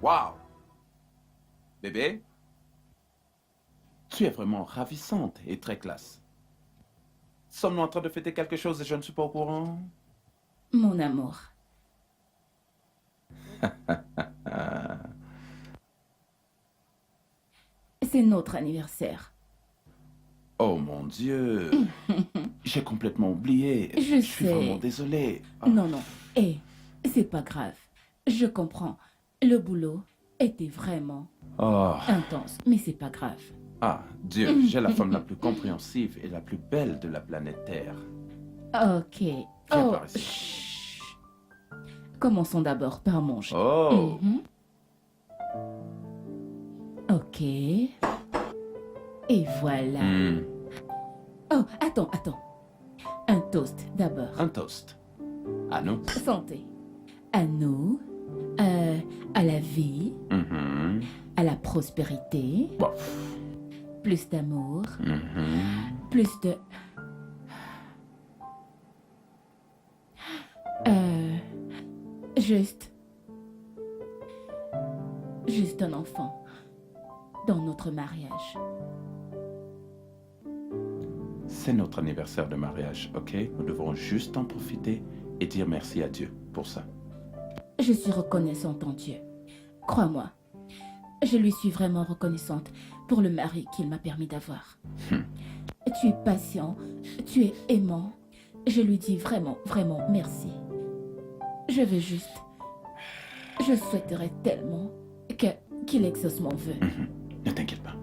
Waouh! Bébé, tu es vraiment ravissante et très classe. Sommes-nous en train de fêter quelque chose et je ne suis pas au courant? Mon amour. C'est notre anniversaire. Oh mon Dieu! J'ai complètement oublié. Je suis sais. vraiment désolé. Ah. Non, non. C'est pas grave. Je comprends. Le boulot était vraiment Oh. intense, mais c'est pas grave. Ah, Dieu, j'ai la femme la plus compréhensive et la plus belle de la planète Terre. Ok. Viens par ici. Chut. Commençons d'abord par manger. Oh! Mhm. Ok. Et voilà. Hmm, Oh, attends. Un toast d'abord. un toast. À nous. Santé. À nous, à la vie, Mhm. à la prospérité, Bon. plus d'amour, Mhm. plus de... Juste un enfant dans notre mariage. C'est notre anniversaire de mariage, ok? Nous devons juste en profiter et dire merci à Dieu pour ça. Je suis reconnaissante en Dieu. Crois-moi, je lui suis vraiment reconnaissante pour le mari qu'il m'a permis d'avoir. Tu es patient, tu es aimant. Je lui dis vraiment merci. Je veux juste... Je souhaiterais tellement qu'il exauce mon vœu. Ne t'inquiète pas.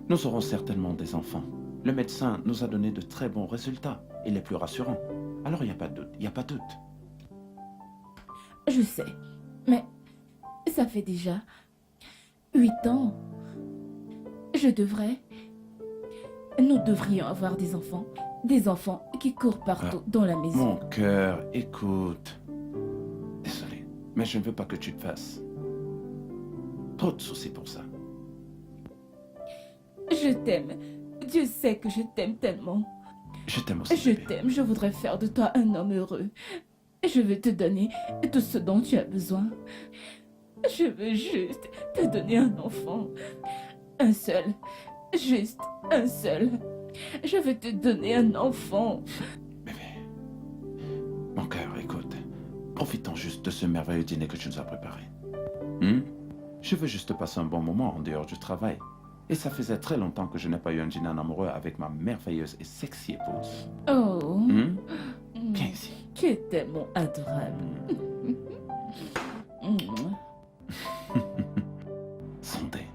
Nous aurons certainement des enfants. Le médecin nous a donné de très bons résultats et les plus rassurants. Alors il n'y a pas de doute, il n'y a pas de doute. Je sais, mais ça fait déjà 8 ans. Nous devrions avoir des enfants. Des enfants qui courent partout dans la maison. Mon cœur, écoute. Désolé, mais je ne veux pas que tu te fasses trop de soucis pour ça. Je t'aime. Dieu sait que je t'aime tellement. Je t'aime aussi, Je bébé. t'aime, je voudrais faire de toi un homme heureux. Je veux te donner tout ce dont tu as besoin. Je veux juste te donner un enfant. Un seul. Juste un seul. Je veux te donner un enfant. Bébé, mon cœur, écoute. Profitons juste de ce merveilleux dîner que tu nous as préparé. Je veux juste passer un bon moment en dehors du travail. Et ça faisait très longtemps que je n'ai pas eu un dîner en amoureux avec ma merveilleuse et sexy épouse. Oh. Viens ici. Tu es tellement adorable. Santé.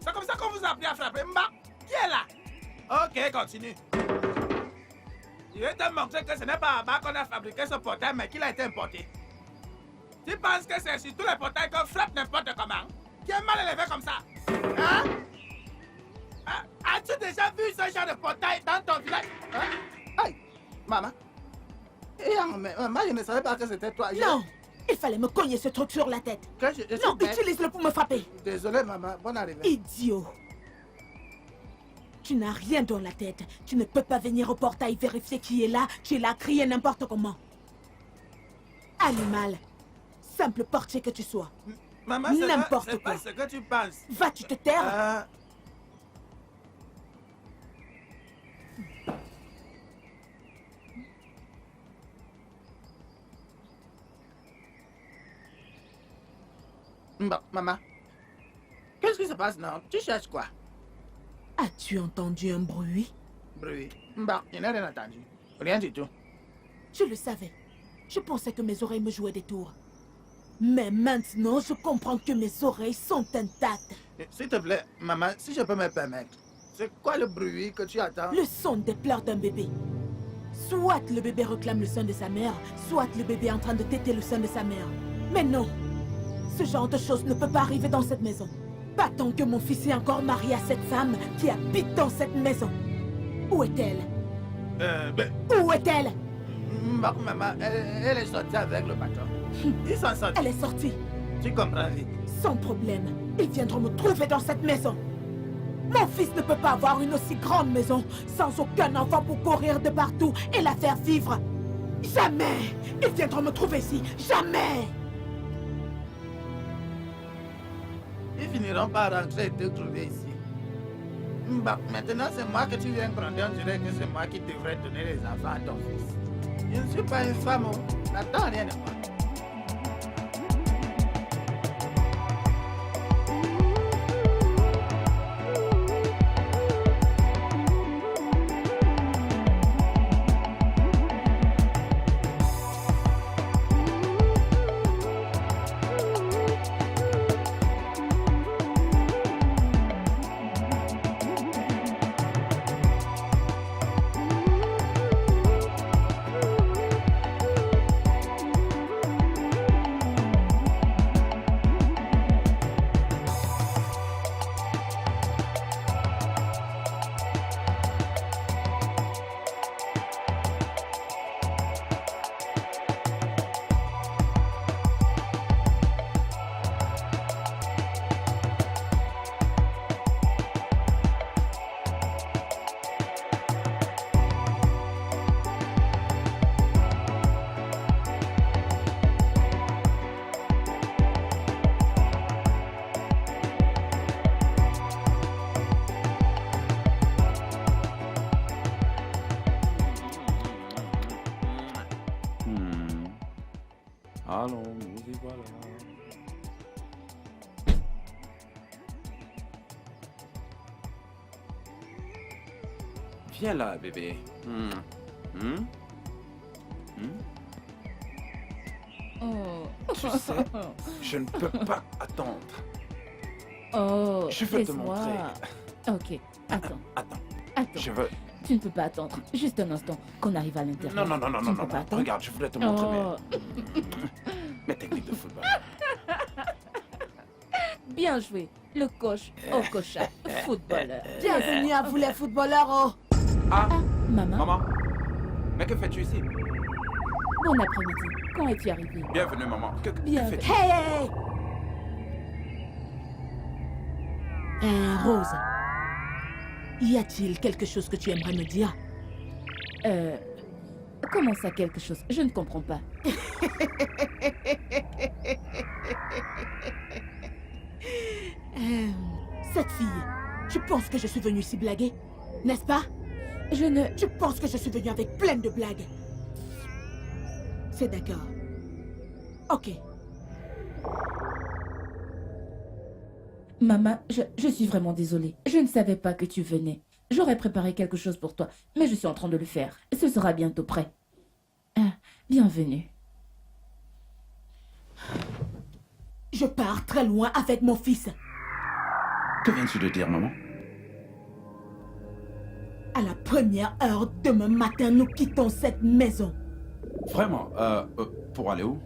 C'est comme ça qu'on vous a appris à frapper. Mba, qui est là? Ok, continue. Je vais te montrer que ce n'est pas là-bas qu'on a fabriqué ce portail, mais qu'il a été importé. Tu penses que c'est sur tous les portails qu'on frappe n'importe comment? Qui est mal élevé comme ça? Hein? As-tu déjà vu ce genre de portail dans ton village? Hein? Aïe, maman. Maman, je ne savais pas que c'était toi. Non! Il fallait me cogner ce truc sur la tête. Non, utilise-le pour me frapper. Désolé, maman. Bonne arrivée. Idiot. Tu n'as rien dans la tête. Tu ne peux pas venir au portail vérifier qui est là. Tu es là à crier n'importe comment. Animal. Simple portier que tu sois. Maman, n'importe quoi. C'est pas ce que tu penses. Vas-tu te taire? Bon, maman. Qu'est-ce qui se passe, non? Tu cherches quoi? As-tu entendu un bruit? Bruit. Bon, je n'ai rien entendu. Rien du tout. Je le savais. Je pensais que mes oreilles me jouaient des tours. Mais maintenant, je comprends que mes oreilles sont intactes. S'il te plaît, maman, si je peux me permettre. C'est quoi le bruit que tu attends? Le son des pleurs d'un bébé. Soit le bébé réclame le sein de sa mère, soit le bébé est en train de téter le sein de sa mère. Mais non! Ce genre de choses ne peut pas arriver dans cette maison. Pas tant que mon fils est encore marié à cette femme qui habite dans cette maison. Où est-elle? Où est-elle? Maman, elle est sortie avec le patron. Ils sont sortis. Elle est sortie. Tu comprends vite. Sans problème. Ils viendront me trouver dans cette maison. Mon fils ne peut pas avoir une aussi grande maison sans aucun enfant pour courir de partout et la faire vivre. Jamais. Ils viendront me trouver ici. Jamais. Ils finiront par rentrer et te trouver ici. Bah, maintenant, c'est moi que tu viens gronder. On dirait que c'est moi qui devrais donner les enfants à ton fils. Je ne suis pas une femme. N'attends rien de moi. Allons, nous y voilà. Viens là, bébé. Oh. Tu sais, je ne peux pas attendre. Oh, Je veux te laisse-moi. montrer. Ok, attends. Attends. Je veux... Tu ne peux pas attendre. Juste un instant qu'on arrive à l'intérieur. Non, Tu ne peux pas attendre. Regarde, je voulais te montrer Oh. mes techniques de football. Bien joué. Le coach au cochat. Footballeur. Bienvenue à vous les footballeurs. Oh. Ah, Maman, maman. Mais que fais-tu ici? bon après-midi. Quand es-tu arrivé? Bienvenue, maman. Que Bien. fais-tu? Hey, hey, hey. Rose, y a-t-il quelque chose que tu aimerais me dire? Comment ça quelque chose? Je ne comprends pas. Cette fille, tu penses que je suis venue ici blaguer? N'est-ce pas? Je ne... Tu penses que je suis venue avec plein de blagues? C'est d'accord. Ok. Maman, je suis vraiment désolée. Je ne savais pas que tu venais. J'aurais préparé quelque chose pour toi, mais je suis en train de le faire. Ce sera bientôt prêt. Ah, bienvenue. Je pars très loin avec mon fils. Que viens-tu de dire, maman? À la première heure demain matin, nous quittons cette maison. Vraiment, pour aller où?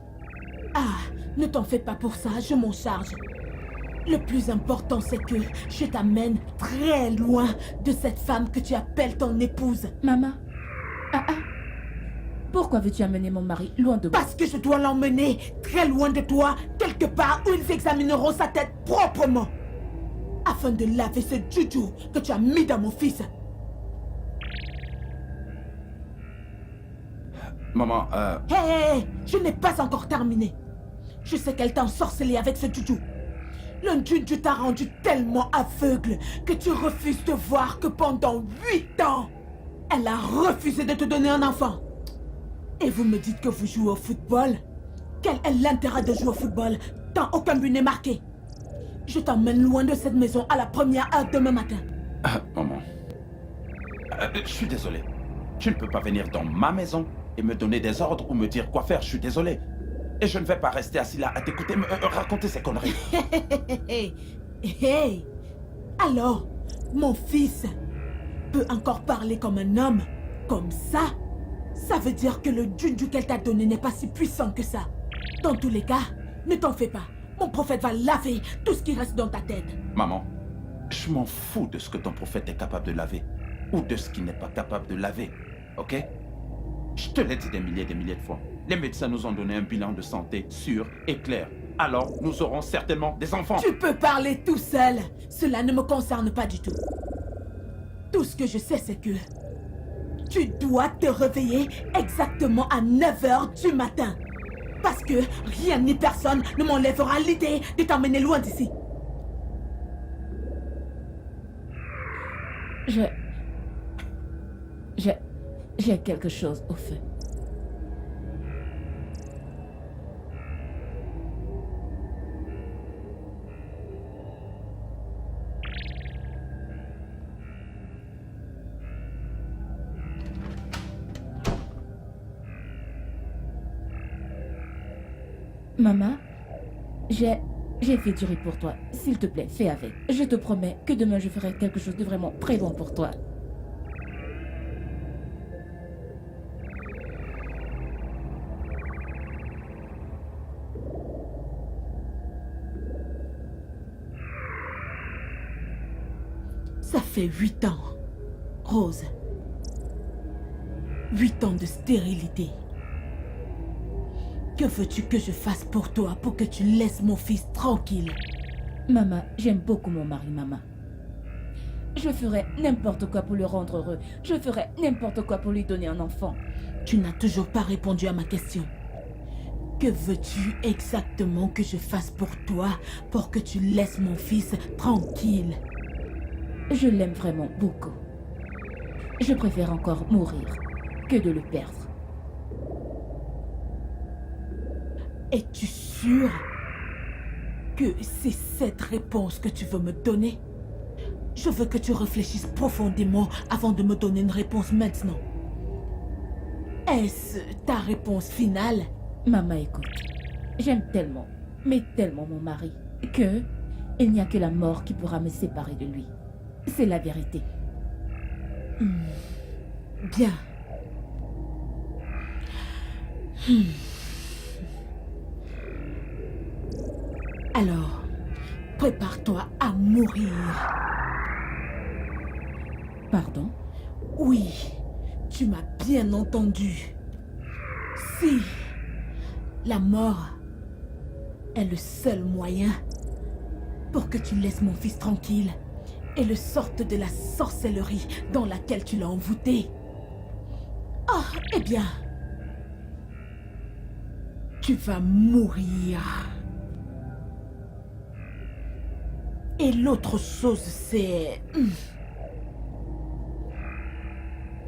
Ah, ne t'en fais pas pour ça, je m'en charge. Le plus important, c'est que je t'amène très loin de cette femme que tu appelles ton épouse. Maman. Ah. Pourquoi veux-tu amener mon mari loin de moi? Parce que je dois l'emmener très loin de toi, quelque part où ils examineront sa tête proprement. Afin de laver ce juju que tu as mis dans mon fils. Maman, Hé, je n'ai pas encore terminé. Je sais qu'elle t'a ensorcelé avec ce juju. Le juju t'a rendu tellement aveugle que tu refuses de voir que pendant 8 ans, elle a refusé de te donner un enfant. Et vous me dites que vous jouez au football? Quel est l'intérêt de jouer au football tant aucun but n'est marqué? Je t'emmène loin de cette maison à la première heure demain matin. maman. Je suis désolé. Tu ne peux pas venir dans ma maison et me donner des ordres ou me dire quoi faire. Je suis désolé. Et je ne vais pas rester assis là à t'écouter me raconter ces conneries. Hey. Alors, mon fils peut encore parler comme un homme? Comme ça? Ça veut dire que le juju qu'elle t'a donné n'est pas si puissant que ça. Dans tous les cas, ne t'en fais pas. Mon prophète va laver tout ce qui reste dans ta tête. Maman, je m'en fous de ce que ton prophète est capable de laver. Ou de ce qu'il n'est pas capable de laver. Ok? Je te l'ai dit des milliers de fois. Les médecins nous ont donné un bilan de santé sûr et clair. Alors, nous aurons certainement des enfants. Tu peux parler tout seul. Cela ne me concerne pas du tout. Tout ce que je sais, c'est que tu dois te réveiller exactement à 9 h du matin. Parce que rien ni personne ne m'enlèvera l'idée de t'emmener loin d'ici. J'ai quelque chose au feu. Maman, j'ai fait du riz pour toi. S'il te plaît, fais avec. Je te promets que demain je ferai quelque chose de vraiment très bon pour toi. Ça fait 8 ans, Rose. 8 ans de stérilité. Que veux-tu que je fasse pour toi pour que tu laisses mon fils tranquille? Maman, j'aime beaucoup mon mari, maman. Je ferai n'importe quoi pour le rendre heureux. Je ferai n'importe quoi pour lui donner un enfant. Tu n'as toujours pas répondu à ma question. Que veux-tu exactement que je fasse pour toi pour que tu laisses mon fils tranquille? Je l'aime vraiment beaucoup. Je préfère encore mourir que de le perdre. Es-tu sûr que c'est cette réponse que tu veux me donner? Je veux que tu réfléchisses profondément avant de me donner une réponse maintenant. Est-ce ta réponse finale? Maman, écoute. J'aime tellement, mais tellement mon mari, que il n'y a que la mort qui pourra me séparer de lui. C'est la vérité. Bien. Alors, prépare-toi à mourir. Pardon? Oui, tu m'as bien entendu. Si la mort est le seul moyen pour que tu laisses mon fils tranquille et le sorte de la sorcellerie dans laquelle tu l'as envoûté. Ah, eh bien, tu vas mourir. Et l'autre chose, c'est...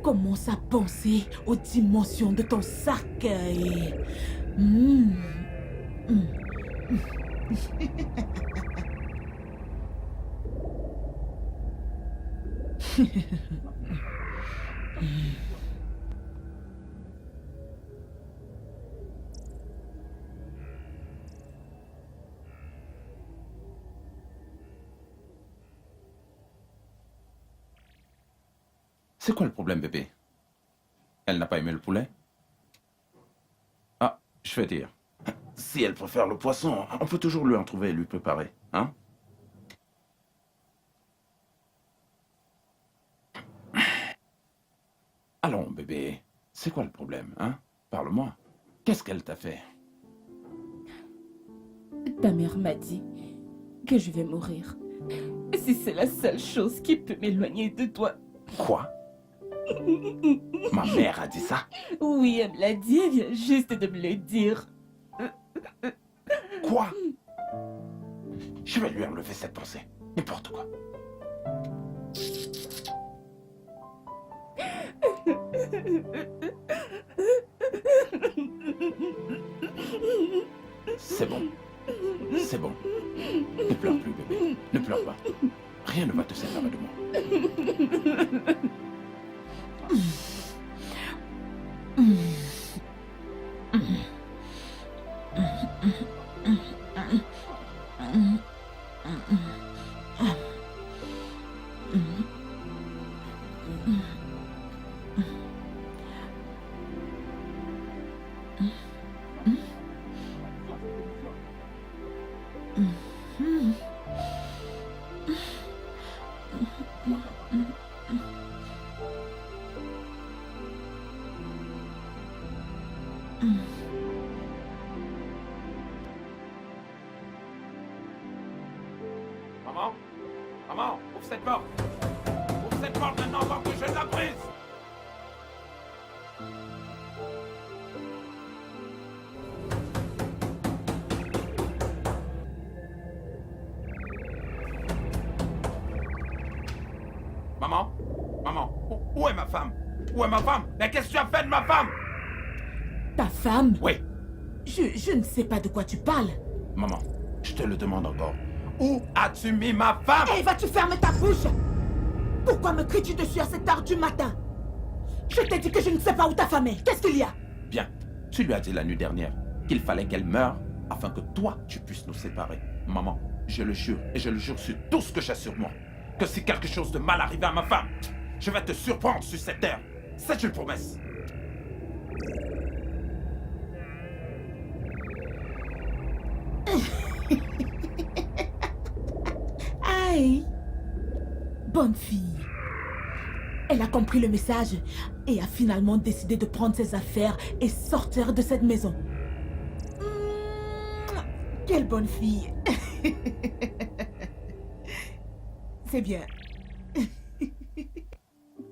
Commence à penser aux dimensions de ton cercueil. C'est quoi le problème, bébé? Elle n'a pas aimé le poulet? Ah, je vais dire. Si elle préfère le poisson, on peut toujours lui en trouver et lui préparer, hein? Allons, bébé, c'est quoi le problème, hein? Parle-moi. Qu'est-ce qu'elle t'a fait? Ta mère m'a dit que je vais mourir. Si c'est la seule chose qui peut m'éloigner de toi. Quoi? Ma mère a dit ça? Oui, elle me l'a dit, elle vient juste de me le dire. Quoi? Je vais lui enlever cette pensée. N'importe quoi. C'est bon. C'est bon. Ne pleure plus, bébé. Ne pleure pas. Rien ne va te séparer de moi. porte maintenant avant que je la brise. Maman? Maman, où est ma femme? Où est ma femme? Mais qu'est-ce que tu as fait de ma femme? Ta femme? Oui. Je ne sais pas de quoi tu parles. Maman, je te le demande encore. Où as-tu mis ma femme? Hey, vas-tu fermer ta bouche? Pourquoi me cries-tu dessus à cette heure du matin? Je t'ai dit que je ne sais pas où ta femme est. Qu'est-ce qu'il y a? Bien, tu lui as dit la nuit dernière qu'il fallait qu'elle meure afin que toi, tu puisses nous séparer. Maman, je le jure, et je le jure sur tout ce que j'ai sur moi, que si quelque chose de mal arrivait à ma femme, je vais te surprendre sur cette terre. C'est une promesse. Aïe! Bonne fille. Elle a compris le message et a finalement décidé de prendre ses affaires et sortir de cette maison. Quelle bonne fille. C'est bien.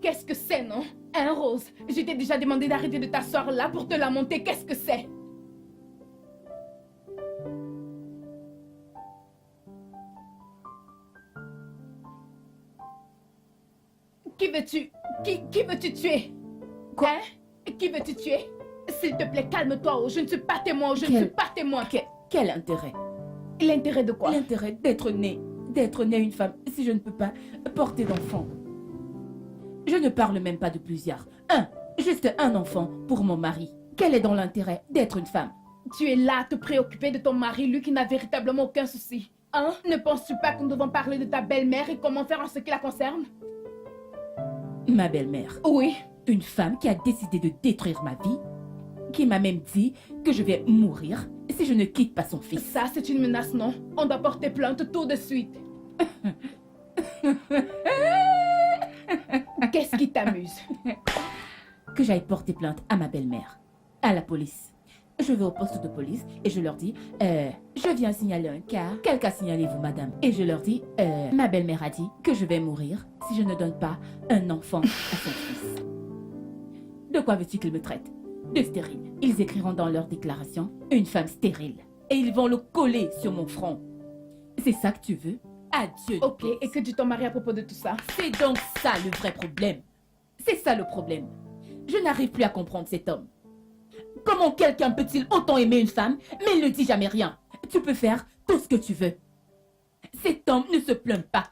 Qu'est-ce que c'est, non? Hein, Rose? Je t'ai déjà demandé d'arrêter de t'asseoir là pour te lamenter. Qu'est-ce que c'est? Qui veux-tu? Qui veux-tu tuer? Quoi? Qui veux-tu tuer? S'il te plaît, calme-toi. Oh, je ne suis pas témoin. Je ne suis pas témoin. Quel intérêt? L'intérêt de quoi? L'intérêt d'être née une femme si je ne peux pas porter d'enfant. Je ne parle même pas de plusieurs. Juste un enfant pour mon mari. Quel est donc l'intérêt d'être une femme? Tu es là à te préoccuper de ton mari, lui qui n'a véritablement aucun souci. Hein? Ne penses-tu pas que nous devons parler de ta belle-mère et comment faire en ce qui la concerne? Ma belle-mère. Oui. Une femme qui a décidé de détruire ma vie, qui m'a même dit que je vais mourir si je ne quitte pas son fils. Ça, c'est une menace, non? On doit porter plainte tout de suite. Qu'est-ce qui t'amuse? Que j'aille porter plainte à ma belle-mère, à la police. Je vais au poste de police et je leur dis, je viens signaler un cas. Quel cas signalez-vous, madame? Et je leur dis, ma belle-mère a dit que je vais mourir si je ne donne pas un enfant à son fils. De quoi veux-tu qu'ils me traitent? De stérile. Ils écriront dans leur déclaration, une femme stérile. Et ils vont le coller sur mon front. C'est ça que tu veux? Adieu. Ok, et que dit ton mari à propos de tout ça? C'est donc ça le vrai problème. C'est ça le problème. Je n'arrive plus à comprendre cet homme. Comment quelqu'un peut-il autant aimer une femme, mais il ne dit jamais rien? Tu peux faire tout ce que tu veux. Cet homme ne se plaint pas.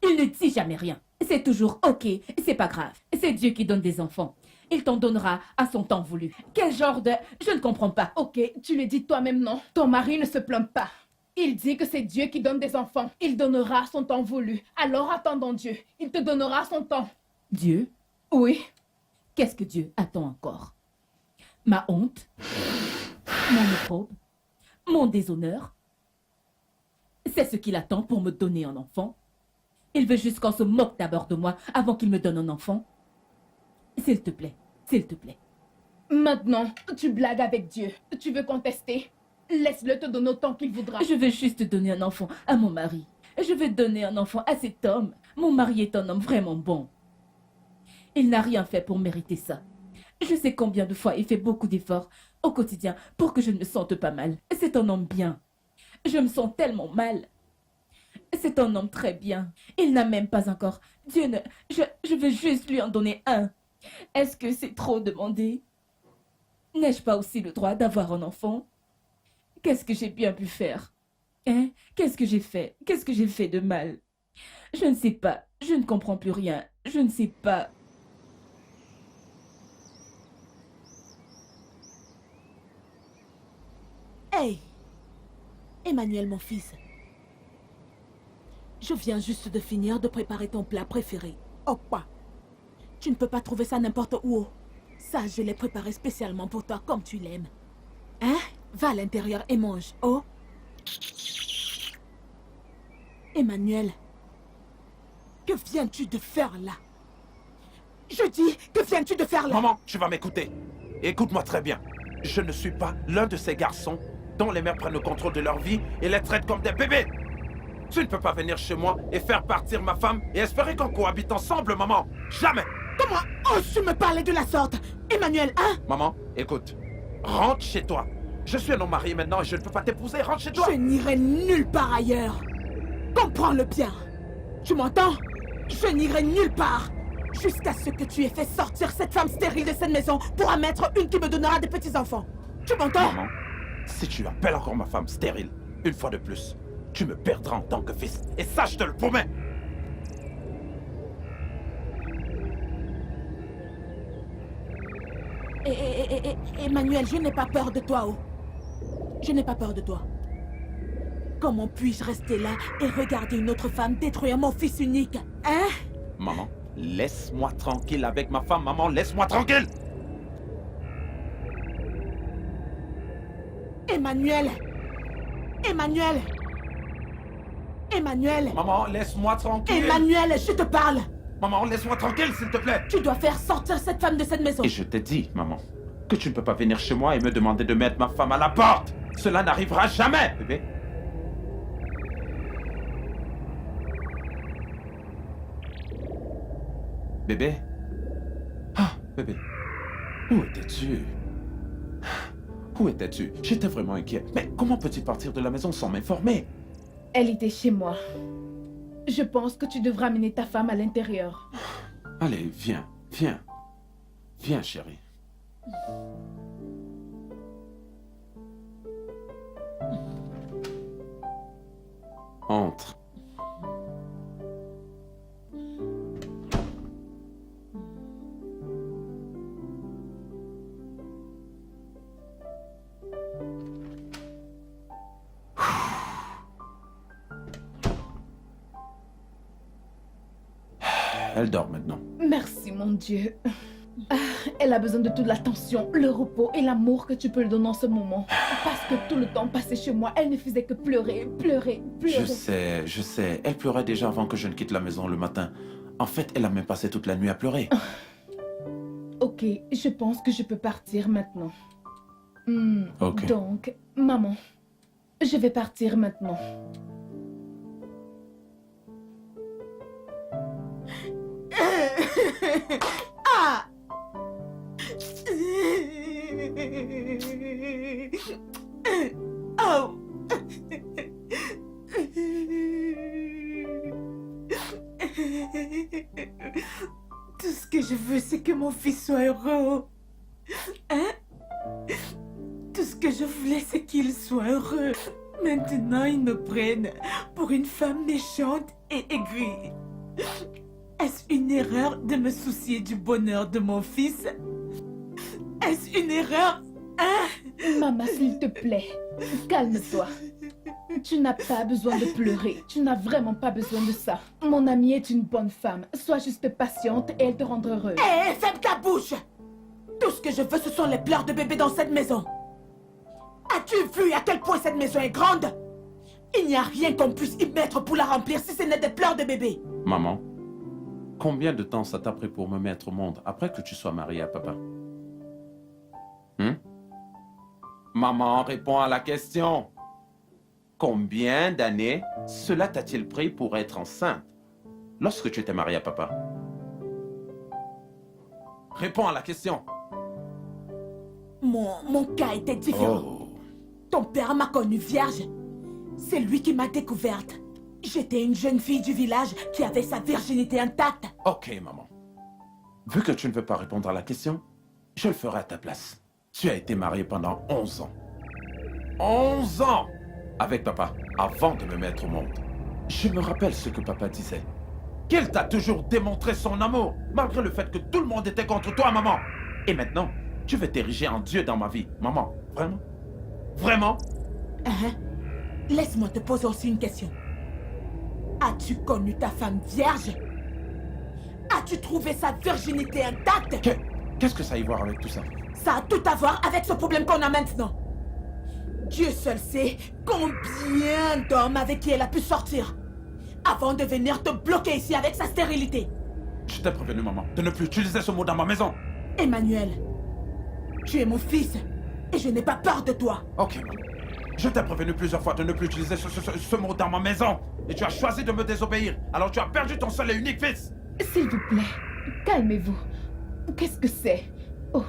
Il ne dit jamais rien. C'est toujours ok, c'est pas grave. C'est Dieu qui donne des enfants. Il t'en donnera à son temps voulu. Quel genre de... Je ne comprends pas. Ok, tu le dis toi-même, non? Ton mari ne se plaint pas. Il dit que c'est Dieu qui donne des enfants. Il donnera son temps voulu. Alors attendons Dieu. Il te donnera son temps. Dieu? Oui. Qu'est-ce que Dieu attend encore? Ma honte? Mon opprobre? Mon déshonneur? C'est ce qu'il attend pour me donner un enfant? Il veut juste qu'on se moque d'abord de moi avant qu'il me donne un enfant? S'il te plaît, s'il te plaît. Maintenant, tu blagues avec Dieu. Tu veux contester? Laisse-le te donner autant qu'il voudra. Je veux juste donner un enfant à mon mari. Je veux donner un enfant à cet homme. Mon mari est un homme vraiment bon. Il n'a rien fait pour mériter ça. Je sais combien de fois il fait beaucoup d'efforts au quotidien pour que je ne me sente pas mal. C'est un homme bien. Je me sens tellement mal. C'est un homme très bien. Il n'a même pas encore... Dieu ne... Je veux juste lui en donner un. Est-ce que c'est trop demandé? N'ai-je pas aussi le droit d'avoir un enfant? Qu'est-ce que j'ai bien pu faire? Hein? Qu'est-ce que j'ai fait? Qu'est-ce que j'ai fait de mal? Je ne sais pas. Je ne comprends plus rien. Je ne sais pas. Hey! Emmanuel, mon fils. Je viens juste de finir de préparer ton plat préféré. Oh quoi? Tu ne peux pas trouver ça n'importe où. Ça, je l'ai préparé spécialement pour toi, comme tu l'aimes. Hein? Va à l'intérieur et mange. Oh? Emmanuel, que viens-tu de faire là? Je dis, que viens-tu de faire là? Maman, tu vas m'écouter. Écoute-moi très bien. Je ne suis pas l'un de ces garçons dont les mères prennent le contrôle de leur vie et les traitent comme des bébés. Tu ne peux pas venir chez moi et faire partir ma femme et espérer qu'on cohabite ensemble, maman. Jamais. Comment oses-tu me parler de la sorte? Emmanuel, hein? Maman, écoute. Rentre chez toi. Je suis un homme marié maintenant et je ne peux pas t'épouser. Rentre chez toi. Je n'irai nulle part ailleurs. Comprends-le bien. Tu m'entends? Je n'irai nulle part. Jusqu'à ce que tu aies fait sortir cette femme stérile de cette maison pour en mettre une qui me donnera des petits-enfants. Tu m'entends? Maman, si tu appelles encore ma femme stérile, une fois de plus, tu me perdras en tant que fils. Et ça, je te le promets. Emmanuel, je n'ai pas peur de toi, oh. Je n'ai pas peur de toi. Comment puis-je rester là et regarder une autre femme détruire mon fils unique? Hein? Maman, laisse-moi tranquille avec ma femme. Maman, laisse-moi tranquille. Emmanuel! Emmanuel! Emmanuel! Maman, laisse-moi tranquille. Emmanuel, je te parle! Maman, laisse-moi tranquille, s'il te plaît. Tu dois faire sortir cette femme de cette maison. Et je t'ai dit, maman, que tu ne peux pas venir chez moi et me demander de mettre ma femme à la porte. Cela n'arrivera jamais, bébé. Bébé? Ah, bébé. Où étais-tu? Où étais-tu? J'étais vraiment inquiet. Mais comment peux-tu partir de la maison sans m'informer? Elle était chez moi. Je pense que tu devras amener ta femme à l'intérieur. Allez, viens, viens. Viens, chérie. Entre. Elle dort maintenant. Merci, mon Dieu. Ah, elle a besoin de toute l'attention, le repos et l'amour que tu peux lui donner en ce moment. Parce que tout le temps passé chez moi, elle ne faisait que pleurer, pleurer, pleurer. Je sais. Elle pleurait déjà avant que je ne quitte la maison le matin. En fait, elle a même passé toute la nuit à pleurer. Ok, je pense que je peux partir maintenant. Ok. Donc, maman, je vais partir maintenant. Ah! Oh! Tout ce que je veux, c'est que mon fils soit heureux. Hein? Tout ce que je voulais, c'est qu'il soit heureux. Maintenant, ils me prennent pour une femme méchante et aigrie. Est-ce une erreur de me soucier du bonheur de mon fils? Est-ce une erreur? Hein? Maman, s'il te plaît, calme-toi. Tu n'as pas besoin de pleurer. Tu n'as vraiment pas besoin de ça. Mon amie est une bonne femme. Sois juste patiente et elle te rendra heureuse. Hé, ferme ta bouche! Tout ce que je veux, ce sont les pleurs de bébé dans cette maison. As-tu vu à quel point cette maison est grande? Il n'y a rien qu'on puisse y mettre pour la remplir si ce n'est des pleurs de bébé. Maman, combien de temps ça t'a pris pour me mettre au monde après que tu sois mariée à papa? Maman, réponds à la question. Combien d'années cela t'a-t-il pris pour être enceinte lorsque tu étais mariée à papa? Réponds à la question. Mon cas était différent. Oh. Ton père m'a connue vierge. C'est lui qui m'a découverte. J'étais une jeune fille du village qui avait sa virginité intacte. Ok, maman. Vu que tu ne veux pas répondre à la question, je le ferai à ta place. Tu as été mariée pendant 11 ans. 11 ans avec papa, avant de me mettre au monde. Je me rappelle ce que papa disait. Qu'il t'a toujours démontré son amour, malgré le fait que tout le monde était contre toi, maman. Et maintenant, tu veux t'ériger en Dieu dans ma vie. Maman, vraiment? Vraiment? Laisse-moi te poser aussi une question. As-tu connu ta femme vierge? As-tu trouvé sa virginité intacte? Qu'est-ce que ça a à y voir avec tout ça? Ça a tout à voir avec ce problème qu'on a maintenant. Dieu seul sait combien d'hommes avec qui elle a pu sortir avant de venir te bloquer ici avec sa stérilité. Je t'ai prévenu, maman, de ne plus utiliser ce mot dans ma maison. Emmanuel, tu es mon fils et je n'ai pas peur de toi. Ok, maman. Je t'ai prévenu plusieurs fois de ne plus utiliser ce mot dans ma maison. Et tu as choisi de me désobéir. Alors tu as perdu ton seul et unique fils. S'il vous plaît, calmez-vous. Qu'est-ce que c'est? Oh.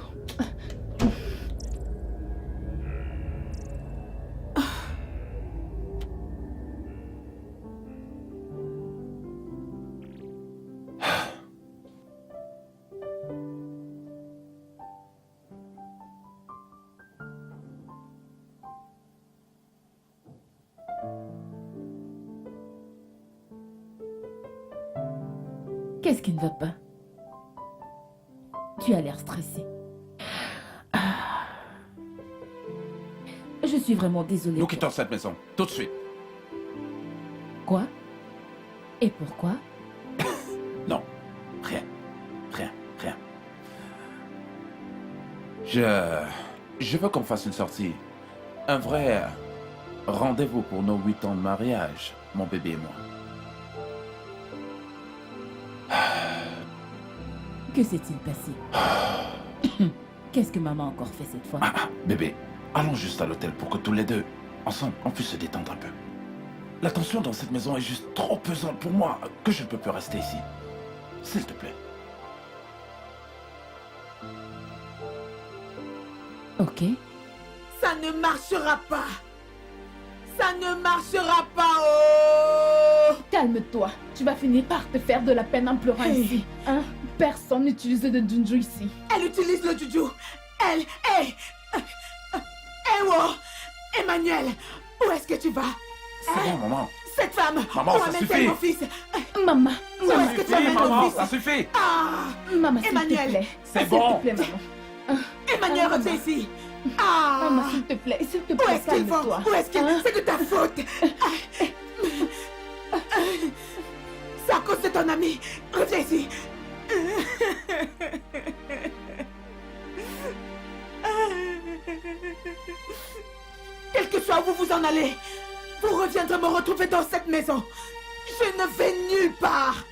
Qu'est-ce qui ne va pas? Tu as l'air stressé. Ah. Je suis vraiment désolée. Nous quittons cette maison, tout de suite. Quoi? Et pourquoi? Non, rien. Je veux qu'on fasse une sortie. Un vrai rendez-vous pour nos 8 ans de mariage, mon bébé et moi. Que s'est-il passé? Qu'est-ce que maman a encore fait cette fois? Bébé, allons juste à l'hôtel pour que tous les deux, ensemble, on puisse se détendre un peu. La tension dans cette maison est juste trop pesante pour moi que je ne peux plus rester ici. S'il te plaît. Ok. Ça ne marchera pas. Ça ne marchera pas, oh! Calme-toi. Tu vas finir par te faire de la peine en pleurant Hey. ici. Hein? Personne n'utilise de Junju ici. Elle utilise le juju. Elle, hey! Wow! Emmanuel, où est-ce que tu vas? C'est bon, maman. Cette femme! Maman, où ça amène-t-elle suffit. mon fils? Maman, Où maman, est-ce que tu amènes mon maman, fils? ça suffit. Ah! maman, s'il te Emmanuel, plaît. c'est S'il bon. te plaît, maman. Emmanuel, maman. reviens ici! Ah! Maman, s'il te plaît, Où calme-toi. est-ce qu'ils vont? Où est-ce qu'ils... Hein? C'est de ta faute! C'est à cause de ton ami! Reviens ici! Quel que soit où vous en allez, vous reviendrez me retrouver dans cette maison. Je ne vais nulle part.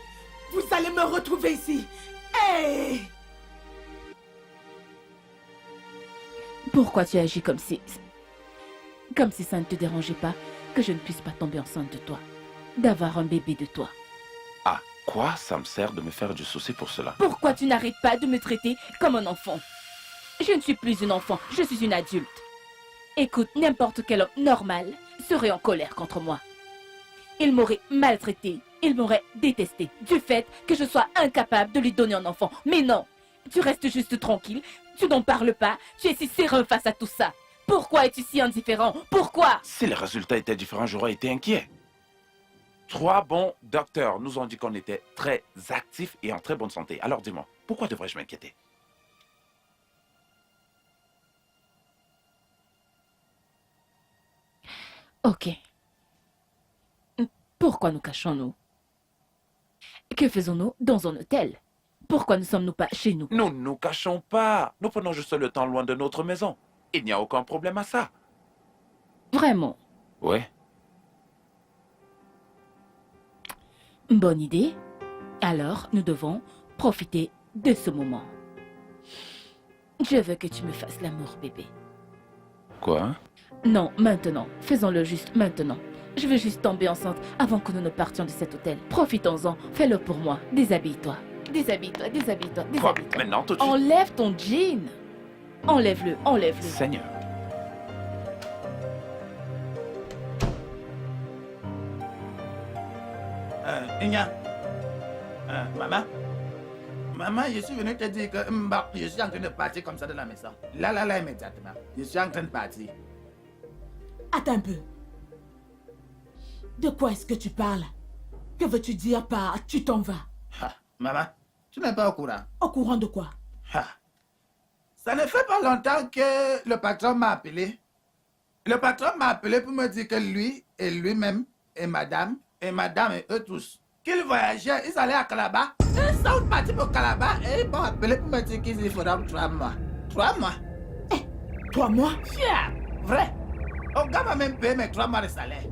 Vous allez me retrouver ici. Hey! Pourquoi tu agis comme si... Comme si ça ne te dérangeait pas que je ne puisse pas tomber enceinte de toi. D'avoir un bébé de toi. À quoi ça me sert de me faire du souci pour cela? Pourquoi tu n'arrêtes pas de me traiter comme un enfant? Je ne suis plus une enfant, je suis une adulte. Écoute, n'importe quel homme normal serait en colère contre moi. Il m'aurait maltraité, il m'aurait détesté du fait que je sois incapable de lui donner un enfant. Mais non, tu restes juste tranquille, tu n'en parles pas, tu es si serein face à tout ça. Pourquoi es-tu si indifférent? Pourquoi? Si les résultats étaient différents, j'aurais été inquiet. 3 bons docteurs nous ont dit qu'on était très actifs et en très bonne santé. Alors dis-moi, pourquoi devrais-je m'inquiéter? Ok. Pourquoi nous cachons-nous? Que faisons-nous dans un hôtel? Pourquoi ne sommes-nous pas chez nous? Nous ne nous cachons pas. Nous prenons juste le temps loin de notre maison. Il n'y a aucun problème à ça. Vraiment? Oui. Bonne idée. Alors, nous devons profiter de ce moment. Je veux que tu me fasses l'amour, bébé. Quoi? Non, maintenant. Faisons-le juste maintenant. Je veux juste tomber enceinte avant que nous ne partions de cet hôtel. Profitons-en. Fais-le pour moi. Déshabille-toi. Déshabille-toi, déshabille-toi, Quoi? déshabille-toi. Maintenant, tout de suite? Enlève ton jean. Enlève-le, enlève-le. Seigneur. Inya. Maman. Maman, je suis venu te dire que je suis en train de partir comme ça de la maison. Là, immédiatement. Je suis en train de partir. Attends un peu. De quoi est-ce que tu parles? Que veux-tu dire par « tu t'en vas Maman, tu n'es pas au courant. » Au courant de quoi? Ça ne fait pas longtemps que le patron m'a appelé. Le patron m'a appelé pour me dire que lui et lui-même et madame et eux tous, qu'ils voyageaient, ils allaient à Calabar. Ils sont partis pour Calabar et ils m'ont appelé pour me dire qu'il faudra 3 mois. 3 mois? 3 mois? Fier, vrai. Au gars m'a même payé mes 3 mois de salaire.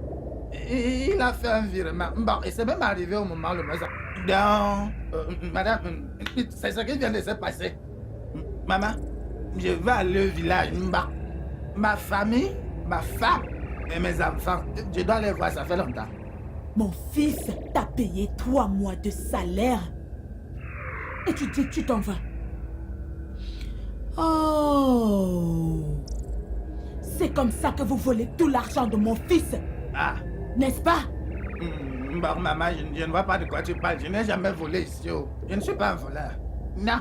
Et il a fait un virement. Bon, et c'est même arrivé au moment le maison. Donc, madame, c'est ce qui vient de se passer. Maman, je vais aller au village. Ma famille, ma femme Et mes enfants, je dois les voir, ça fait longtemps. Mon fils t'a payé 3 mois de salaire. Et tu dis que tu t'en vas. Oh. C'est comme ça que vous volez tout l'argent de mon fils. Ah. N'est-ce pas? Bon, maman, je ne vois pas de quoi tu parles. Je n'ai jamais volé ici. Oh. Je ne suis pas un voleur. Non.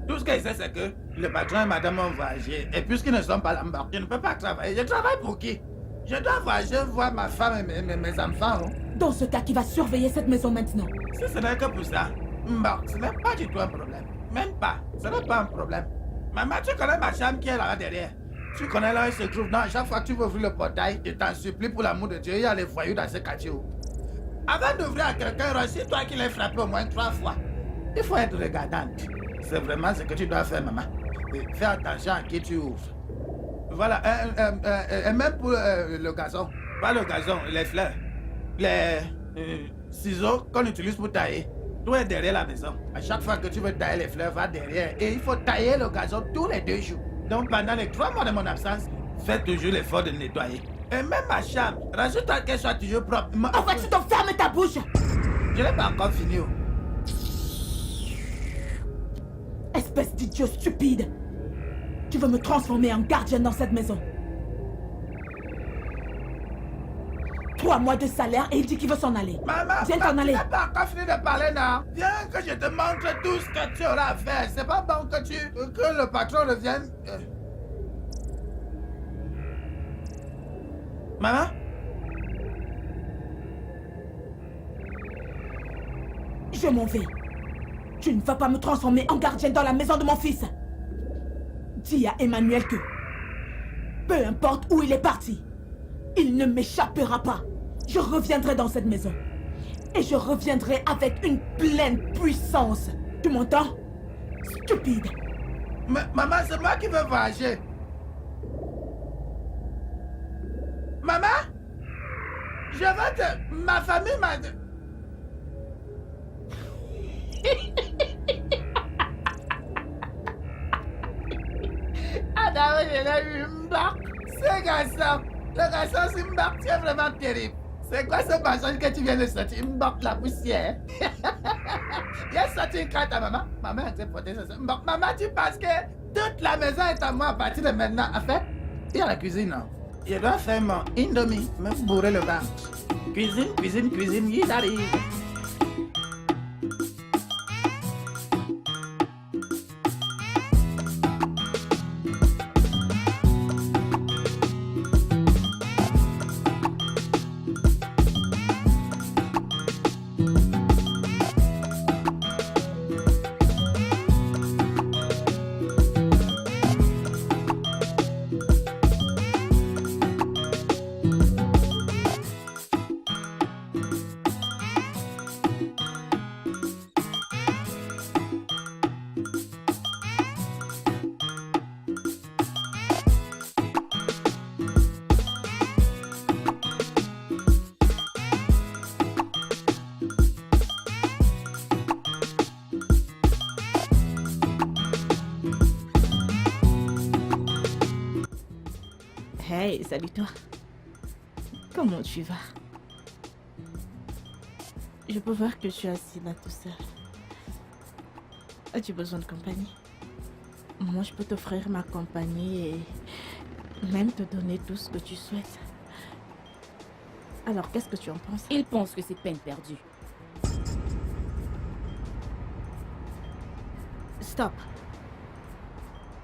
Tout ce que je sais, c'est que le patron et madame ont voyagé. Et puisqu'ils ne sont pas là-bas, je ne peux pas travailler. Je travaille pour qui? Je dois voyager voir ma femme et mes enfants. Oh. Dans ce cas, qui va surveiller cette maison maintenant? Si ce n'est que pour ça, bon, ce n'est pas du tout un problème. Même pas. Ce n'est pas un problème. Maman, tu connais ma chambre qui est là derrière. Tu connais là où il se trouve. Non, chaque fois que tu veux ouvrir le portail, je t'en supplie pour l'amour de Dieu, il y a les voyous dans ce quartier. Avant d'ouvrir à quelqu'un, rassure-toi qu'il ait frappé au moins 3 fois. Il faut être regardante. C'est vraiment ce que tu dois faire, maman. Et fais attention à qui tu ouvres. Voilà, et même pour le gazon. Pas le gazon, les fleurs. Les ciseaux qu'on utilise pour tailler. Tout est derrière la maison. À chaque fois que tu veux tailler les fleurs, va derrière. Et il faut tailler le gazon tous les 2 jours. Donc pendant les 3 mois de mon absence, fais toujours l'effort de nettoyer. Et même ma chambre, rajoute-toi qu'elle soit toujours propre. Enfin, tu t'en fermes ta bouche! Je n'ai pas encore fini. Espèce d'idiot stupide! Tu veux me transformer en gardien dans cette maison? 3 mois de salaire et il dit qu'il veut s'en aller. Maman, viens t'en aller. Tu n'as pas encore fini de parler, non? Viens que je te montre tout ce que tu auras à faire. C'est pas bon que que le patron revienne. Maman? Je m'en vais. Tu ne vas pas me transformer en gardienne dans la maison de mon fils. Dis à Emmanuel que, peu importe où il est parti, il ne m'échappera pas. Je reviendrai dans cette maison. Et je reviendrai avec une pleine puissance. Tu m'entends? Stupide. Maman, c'est moi qui veux voyager. Maman? Je vais te... Ma famille m'a... Ah, je l'ai eu, Mbak. Ce garçon, le garçon, c'est Mbak, tu es vraiment terrible. C'est quoi ce mensonge que tu viens de sortir? Mbak, la poussière. Il a sorti une carte à maman. Maman a été portée ça. Mbak, maman, tu penses que toute la maison est à moi à partir de maintenant? En fait, il y a la cuisine, non? Je dois faire mon indomie, me bourrer le ventre. Cuisine, cuisine, cuisine, il arrive. Hey, salut toi. Comment tu vas? Je peux voir que tu es assis là tout seul. As-tu besoin de compagnie? Moi, je peux t'offrir ma compagnie et même te donner tout ce que tu souhaites. Alors, qu'est-ce que tu en penses? Il pense que c'est peine perdue. Stop.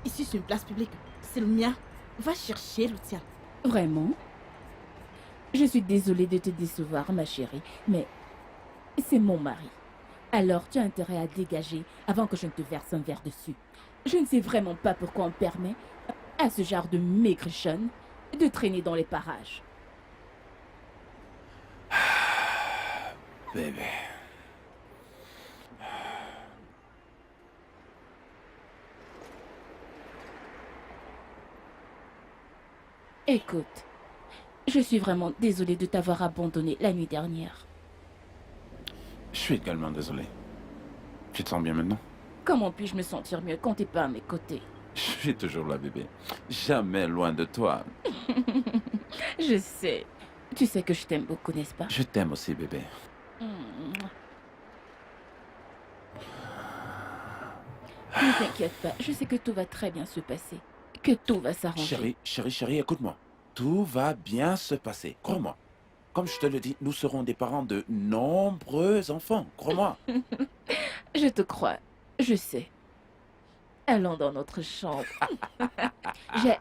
Ici, c'est une place publique. C'est le mien. Va chercher le tien. Vraiment? Je suis désolée de te décevoir, ma chérie, mais c'est mon mari. Alors tu as intérêt à dégager avant que je ne te verse un verre dessus. Je ne sais vraiment pas pourquoi on permet à ce genre de maigrichonne de traîner dans les parages. Bébé. Écoute, je suis vraiment désolée de t'avoir abandonné la nuit dernière. Je suis également désolé. Tu te sens bien maintenant? Comment puis-je me sentir mieux quand t'es pas à mes côtés? Je suis toujours là, bébé. Jamais loin de toi. Je sais. Tu sais que je t'aime beaucoup, n'est-ce pas? Je t'aime aussi, bébé. Ne t'inquiète pas, je sais que tout va très bien se passer. Que tout va s'arranger. Chérie, écoute-moi. Tout va bien se passer, crois-moi. Comme je te le dis, nous serons des parents de nombreux enfants, crois-moi. Je te crois, je sais. Allons dans notre chambre. J'ai...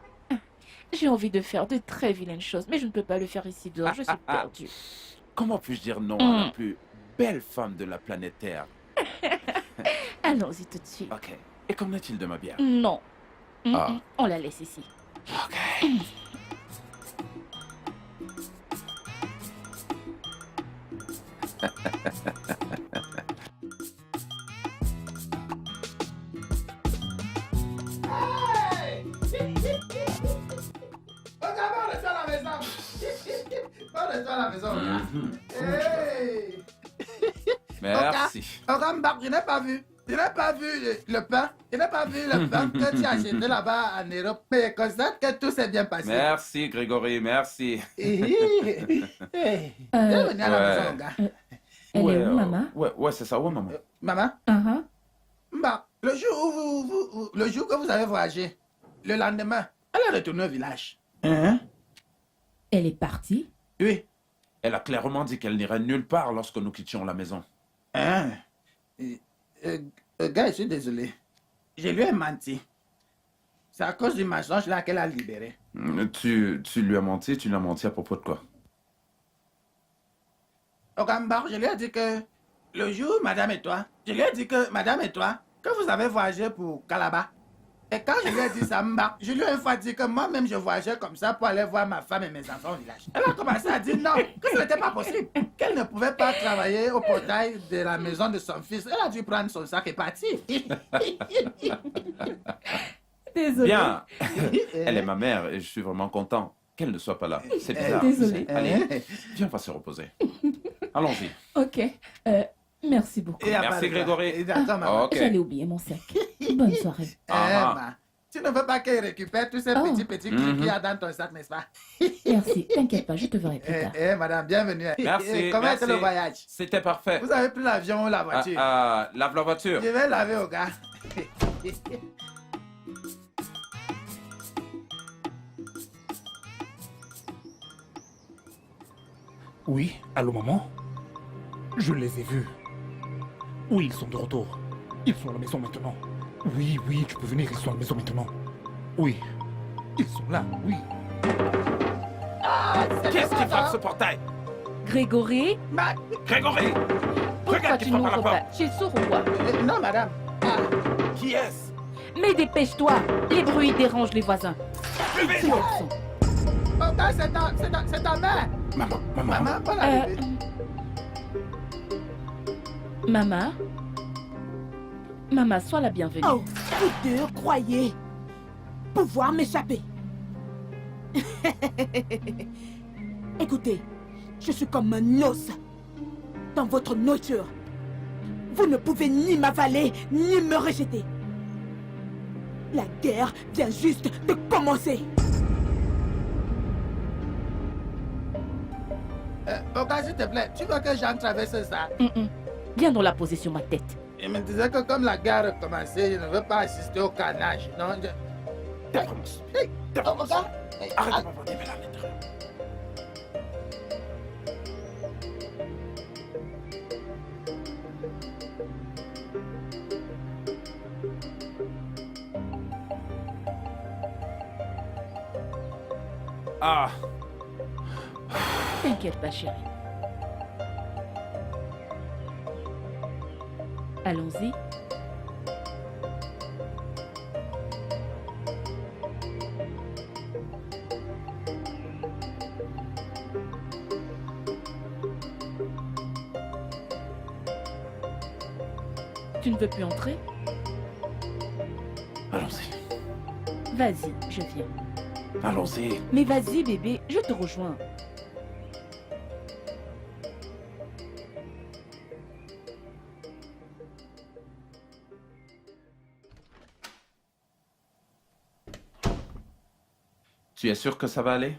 J'ai envie de faire de très vilaines choses, mais je ne peux pas le faire ici dehors, je suis perdue. Comment puis-je dire non à la plus belle femme de la planète Terre? Allons-y tout de suite. Ok. Et qu'en est-il de ma bière? Non. Ah. On la laisse ici. Ok. Regarde, on reste à la maison. On reste à la maison. Hey. Merci. Oga, je n'ai pas vu. Je n'ai pas vu le pain. Je n'ai pas vu le pain que tu as acheté là-bas en Europe. Mais je constate que tout s'est bien passé. Merci, Grégory, merci. Bienvenue à la Ouais. maison, Oga. Elle est où, maman? Ouais, c'est ça, ouais, maman. Maman, Uh-huh. bah, le jour le jour que vous avez voyagé, le lendemain, elle est retournée au village. Hein? Elle est partie? Oui. Elle a clairement dit qu'elle n'irait nulle part lorsque nous quittions la maison. Hein? Gars, je suis désolé. Je lui ai menti. C'est à cause du mensonge là qu'elle a libéré. Tu lui as menti, tu lui as menti à propos de quoi? Au Gambar, je lui ai dit que le jour, madame et toi, je lui ai dit que madame et toi, que vous avez voyagé pour Calabar. Et quand je lui ai dit ça, Mba, je lui ai une fois dit que moi-même je voyageais comme ça pour aller voir ma femme et mes enfants au village. Elle a commencé à dire non, que ce n'était pas possible, qu'elle ne pouvait pas travailler au portail de la maison de son fils. Elle a dû prendre son sac et partir. Désolée. Bien. Elle est ma mère et je suis vraiment content qu'elle ne soit pas là. C'est bizarre. Désolée. Allez, viens, on va se reposer. Allons-y. Ok. Merci beaucoup. Et à Merci, part de ça, Grégory. et d'accord, maman. Ok. J'allais oublier mon sac. Bonne soirée. Ma, tu ne veux pas qu'elle récupère tous ces petits clics qu'il y a dans ton sac, n'est-ce pas? Merci. T'inquiète pas, je te verrai plus tard. Madame, bienvenue. Merci. Comment merci. était le voyage? C'était parfait. Vous avez pris l'avion ou la voiture? Lave la voiture. Je vais laver au gars. Oui, allô maman? Je les ai vus. Oui, ils sont de retour. Ils sont à la maison maintenant. Oui, tu peux venir, ils sont à la maison maintenant. Oui, ils sont là, oui. Qu'est-ce qui frappe ce portail? Grégory, Grégory! pourquoi Regarde qui tu frappe à la n'ouvres porte. pas? Tu es sourd ou quoi? Non, madame. Qui est-ce? Mais dépêche-toi. Les bruits dérangent les voisins. Bébé! Qui elles sont? Oh, gars, c'est ta mère. Maman. Maman, pas la bébé. Maman? Maman, sois la bienvenue. Oh, vous deux croyez pouvoir m'échapper. Écoutez, je suis comme un os dans votre nourriture. Vous ne pouvez ni m'avaler, ni me rejeter. La guerre vient juste de commencer. Oh, gars, s'il te plaît, tu veux que j'en traverse ça? Viens donc la poser sur ma tête. Il me disait que comme la guerre a commencé, je ne veux pas assister au carnage. Non, T'es vraiment stupide. Hey, oh, gars. Arrête de m'avoir dit, mais là, maintenant. Ah, T'inquiète pas, chérie. Allons-y. Tu ne veux plus entrer? allons-y. Vas-y, je viens. Allons-y. Mais vas-y, bébé, je te rejoins. Tu es sûr que ça va aller?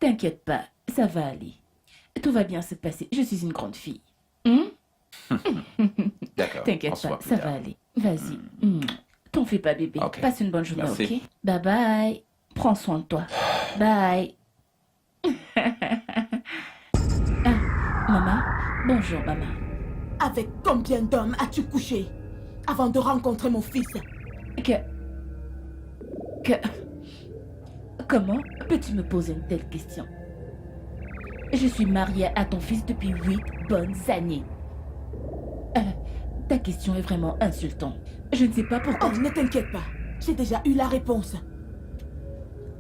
T'inquiète pas, ça va aller. Tout va bien se passer. Je suis une grande fille. D'accord. on T'inquiète se pas, voit plus ça tard. va aller. Vas-y. T'en fais pas, bébé. Ok. Passe une bonne journée, Merci. ok? Bye bye. Prends soin de toi. Bye. Ah, maman. Bonjour, maman. Avec combien d'hommes as-tu couché avant de rencontrer mon fils? Que... Comment peux-tu me poser une telle question? Je suis mariée à ton fils depuis 8 bonnes années. Ta question est vraiment insultante. Je ne sais pas pourquoi... Oh, ne t'inquiète pas. J'ai déjà eu la réponse.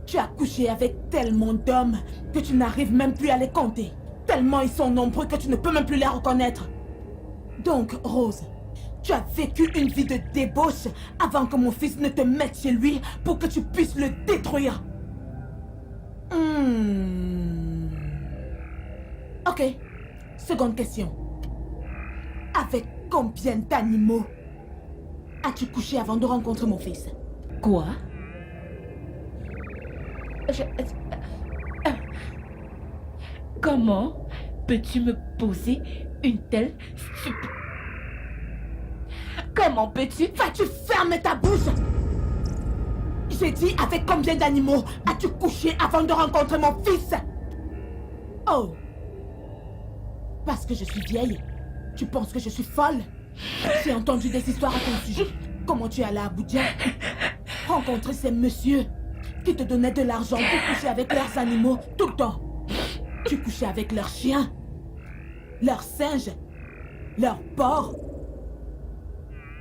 Tu as couché avec tellement d'hommes que tu n'arrives même plus à les compter. Tellement ils sont nombreux que tu ne peux même plus les reconnaître. Donc, Rose, tu as vécu une vie de débauche avant que mon fils ne te mette chez lui pour que tu puisses le détruire. Ok. Seconde question. Avec combien d'animaux as-tu couché avant de rencontrer mon fils? Quoi? Comment peux-tu me poser une telle... Comment peux-tu... Vas-tu fermer ta bouche? J'ai dit avec combien d'animaux as-tu couché avant de rencontrer mon fils? Oh. Parce que je suis vieille, tu penses que je suis folle? J'ai entendu des histoires à ton sujet. Comment tu es allée à Abuja? Rencontrer ces messieurs qui te donnaient de l'argent pour coucher avec leurs animaux tout le temps. Tu couchais avec leurs chiens, leurs singes, leurs porcs,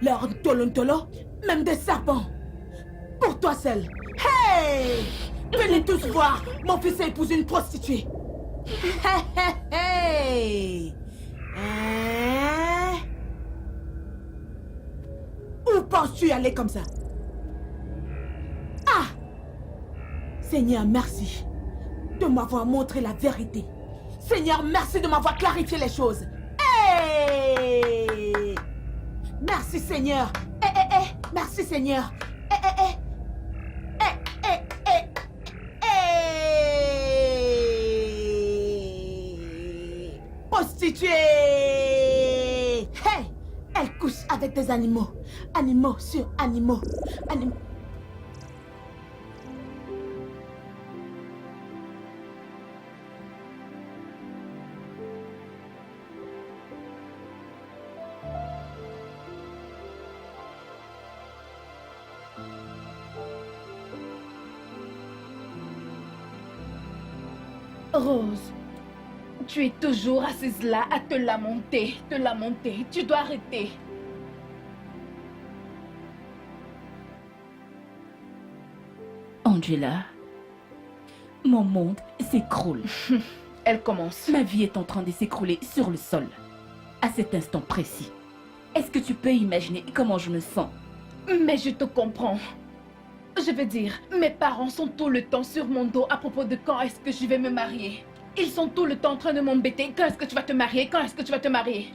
leurs tolontolo, même des serpents. Pour toi seul. Hey! Venez tous voir, mon fils a épousé une prostituée. Hey, hey, hey. Hein? Où penses-tu aller comme ça? Ah! Seigneur, merci de m'avoir montré la vérité. Seigneur, merci de m'avoir clarifié les choses. Hey! Merci, Seigneur. Eh, eh, eh. Merci, Seigneur. Eh, eh, eh. Eh, eh, eh. Eh. Prostituée! Hey! Elle couche avec des animaux. Animaux sur animaux. Animaux. Rose, tu es toujours assise là à te lamenter, Tu dois arrêter. Angela, mon monde s'écroule. Elle commence. Ma vie est en train de s'écrouler sur le sol. À cet instant précis. Est-ce que tu peux imaginer comment je me sens? Mais je te comprends. Je veux dire, mes parents sont tout le temps sur mon dos à propos de quand est-ce que je vais me marier. Ils sont tout le temps en train de m'embêter. Quand est-ce que tu vas te marier? Quand est-ce que tu vas te marier?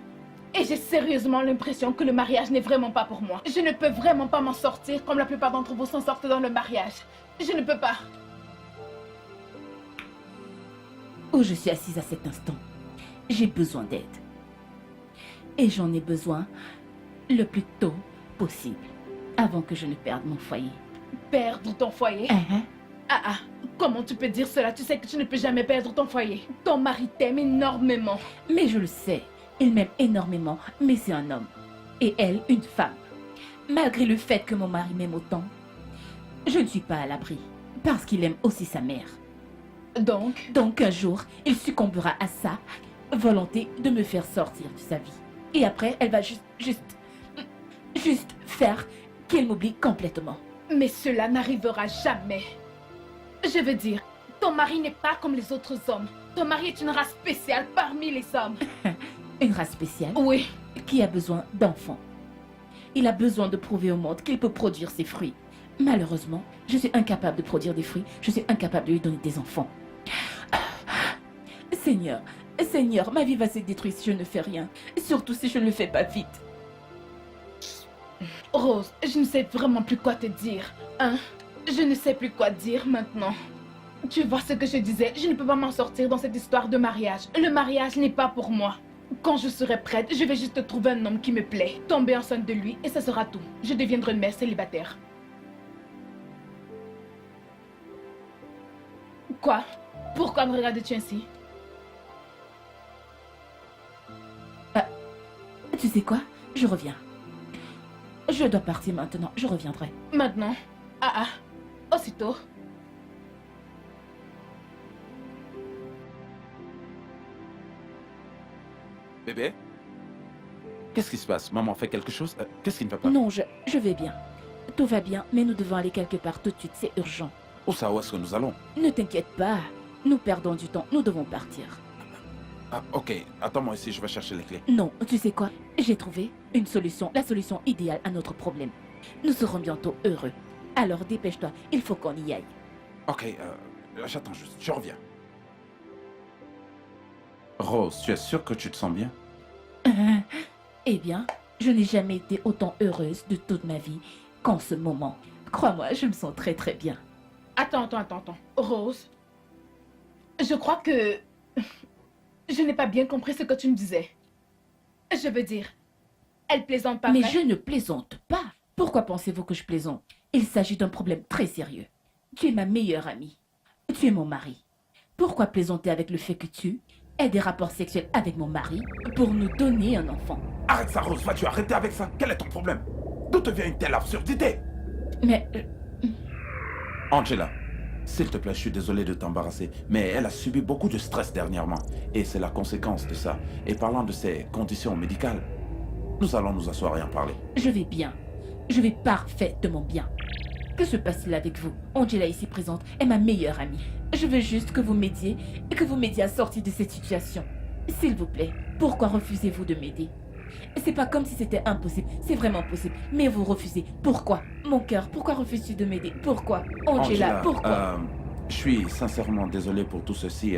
Et j'ai sérieusement l'impression que le mariage n'est vraiment pas pour moi. Je ne peux vraiment pas m'en sortir comme la plupart d'entre vous s'en sortent dans le mariage. Je ne peux pas. Où je suis assise à cet instant, j'ai besoin d'aide. Et j'en ai besoin le plus tôt possible, avant que je ne perde mon foyer. Perdre ton foyer? Ah, comment tu peux dire cela? Tu sais que tu ne peux jamais perdre ton foyer. Ton mari t'aime énormément. Mais je le sais, il m'aime énormément, mais c'est un homme. Et elle, une femme. Malgré le fait que mon mari m'aime autant, je ne suis pas à l'abri, parce qu'il aime aussi sa mère. Donc un jour, il succombera à sa volonté de me faire sortir de sa vie. Et après, elle va juste faire qu'elle m'oublie complètement. Mais cela n'arrivera jamais. Je veux dire, ton mari n'est pas comme les autres hommes. Ton mari est une race spéciale parmi les hommes. Une race spéciale? Oui. Qui a besoin d'enfants. Il a besoin de prouver au monde qu'il peut produire ses fruits. Malheureusement, je suis incapable de produire des fruits. Je suis incapable de lui donner des enfants. Seigneur, ma vie va se détruire si je ne fais rien. Surtout si je ne le fais pas vite. Rose, je ne sais vraiment plus quoi te dire, hein? Je ne sais plus quoi dire maintenant. Tu vois ce que je disais, je ne peux pas m'en sortir dans cette histoire de mariage. Le mariage n'est pas pour moi. Quand je serai prête, je vais juste trouver un homme qui me plaît, tomber enceinte de lui et ça sera tout. Je deviendrai une mère célibataire. Quoi? Pourquoi me regardes-tu ainsi? Tu sais quoi? Je reviens. Je dois partir maintenant, je reviendrai. Maintenant? Ah ah, aussitôt. Bébé? Qu'est-ce qui se passe? Maman fait quelque chose? Qu'est-ce qui ne va pas? Non, je vais bien. Tout va bien, mais nous devons aller quelque part tout de suite, c'est urgent. Où ça, où est-ce que nous allons? Ne t'inquiète pas, nous perdons du temps, nous devons partir. Ah, ok. Attends-moi ici, je vais chercher les clés. Non, tu sais quoi? J'ai trouvé une solution, la solution idéale à notre problème. Nous serons bientôt heureux. Alors dépêche-toi, il faut qu'on y aille. Ok, j'attends juste, je reviens. Rose, tu es sûre que tu te sens bien? Eh bien, je n'ai jamais été autant heureuse de toute ma vie qu'en ce moment. Crois-moi, je me sens très très bien. Attends. Rose, je crois que... Je n'ai pas bien compris ce que tu me disais. Je veux dire, elle plaisante pas Mais vrai? je ne plaisante pas. Pourquoi pensez-vous que je plaisante? Il s'agit d'un problème très sérieux. Tu es ma meilleure amie. Tu es mon mari. Pourquoi plaisanter avec le fait que tu aies des rapports sexuels avec mon mari pour nous donner un enfant? Arrête ça, Rose, vas-tu arrêter avec ça? Quel est ton problème? D'où te vient une telle absurdité? Mais... Angela, s'il te plaît, je suis désolé de t'embarrasser, mais elle a subi beaucoup de stress dernièrement, et c'est la conséquence de ça. Et parlant de ses conditions médicales, nous allons nous asseoir et en parler. Je vais bien. Je vais parfaitement bien. Que se passe-t-il avec vous? Angela ici présente est ma meilleure amie. Je veux juste que vous m'aidiez et que vous m'aidiez à sortir de cette situation. S'il vous plaît, pourquoi refusez-vous de m'aider? C'est pas comme si c'était impossible, c'est vraiment possible. Mais vous refusez. Pourquoi? Mon cœur, pourquoi refuses-tu de m'aider? Pourquoi? Angela, pourquoi? Je suis sincèrement désolé pour tout ceci,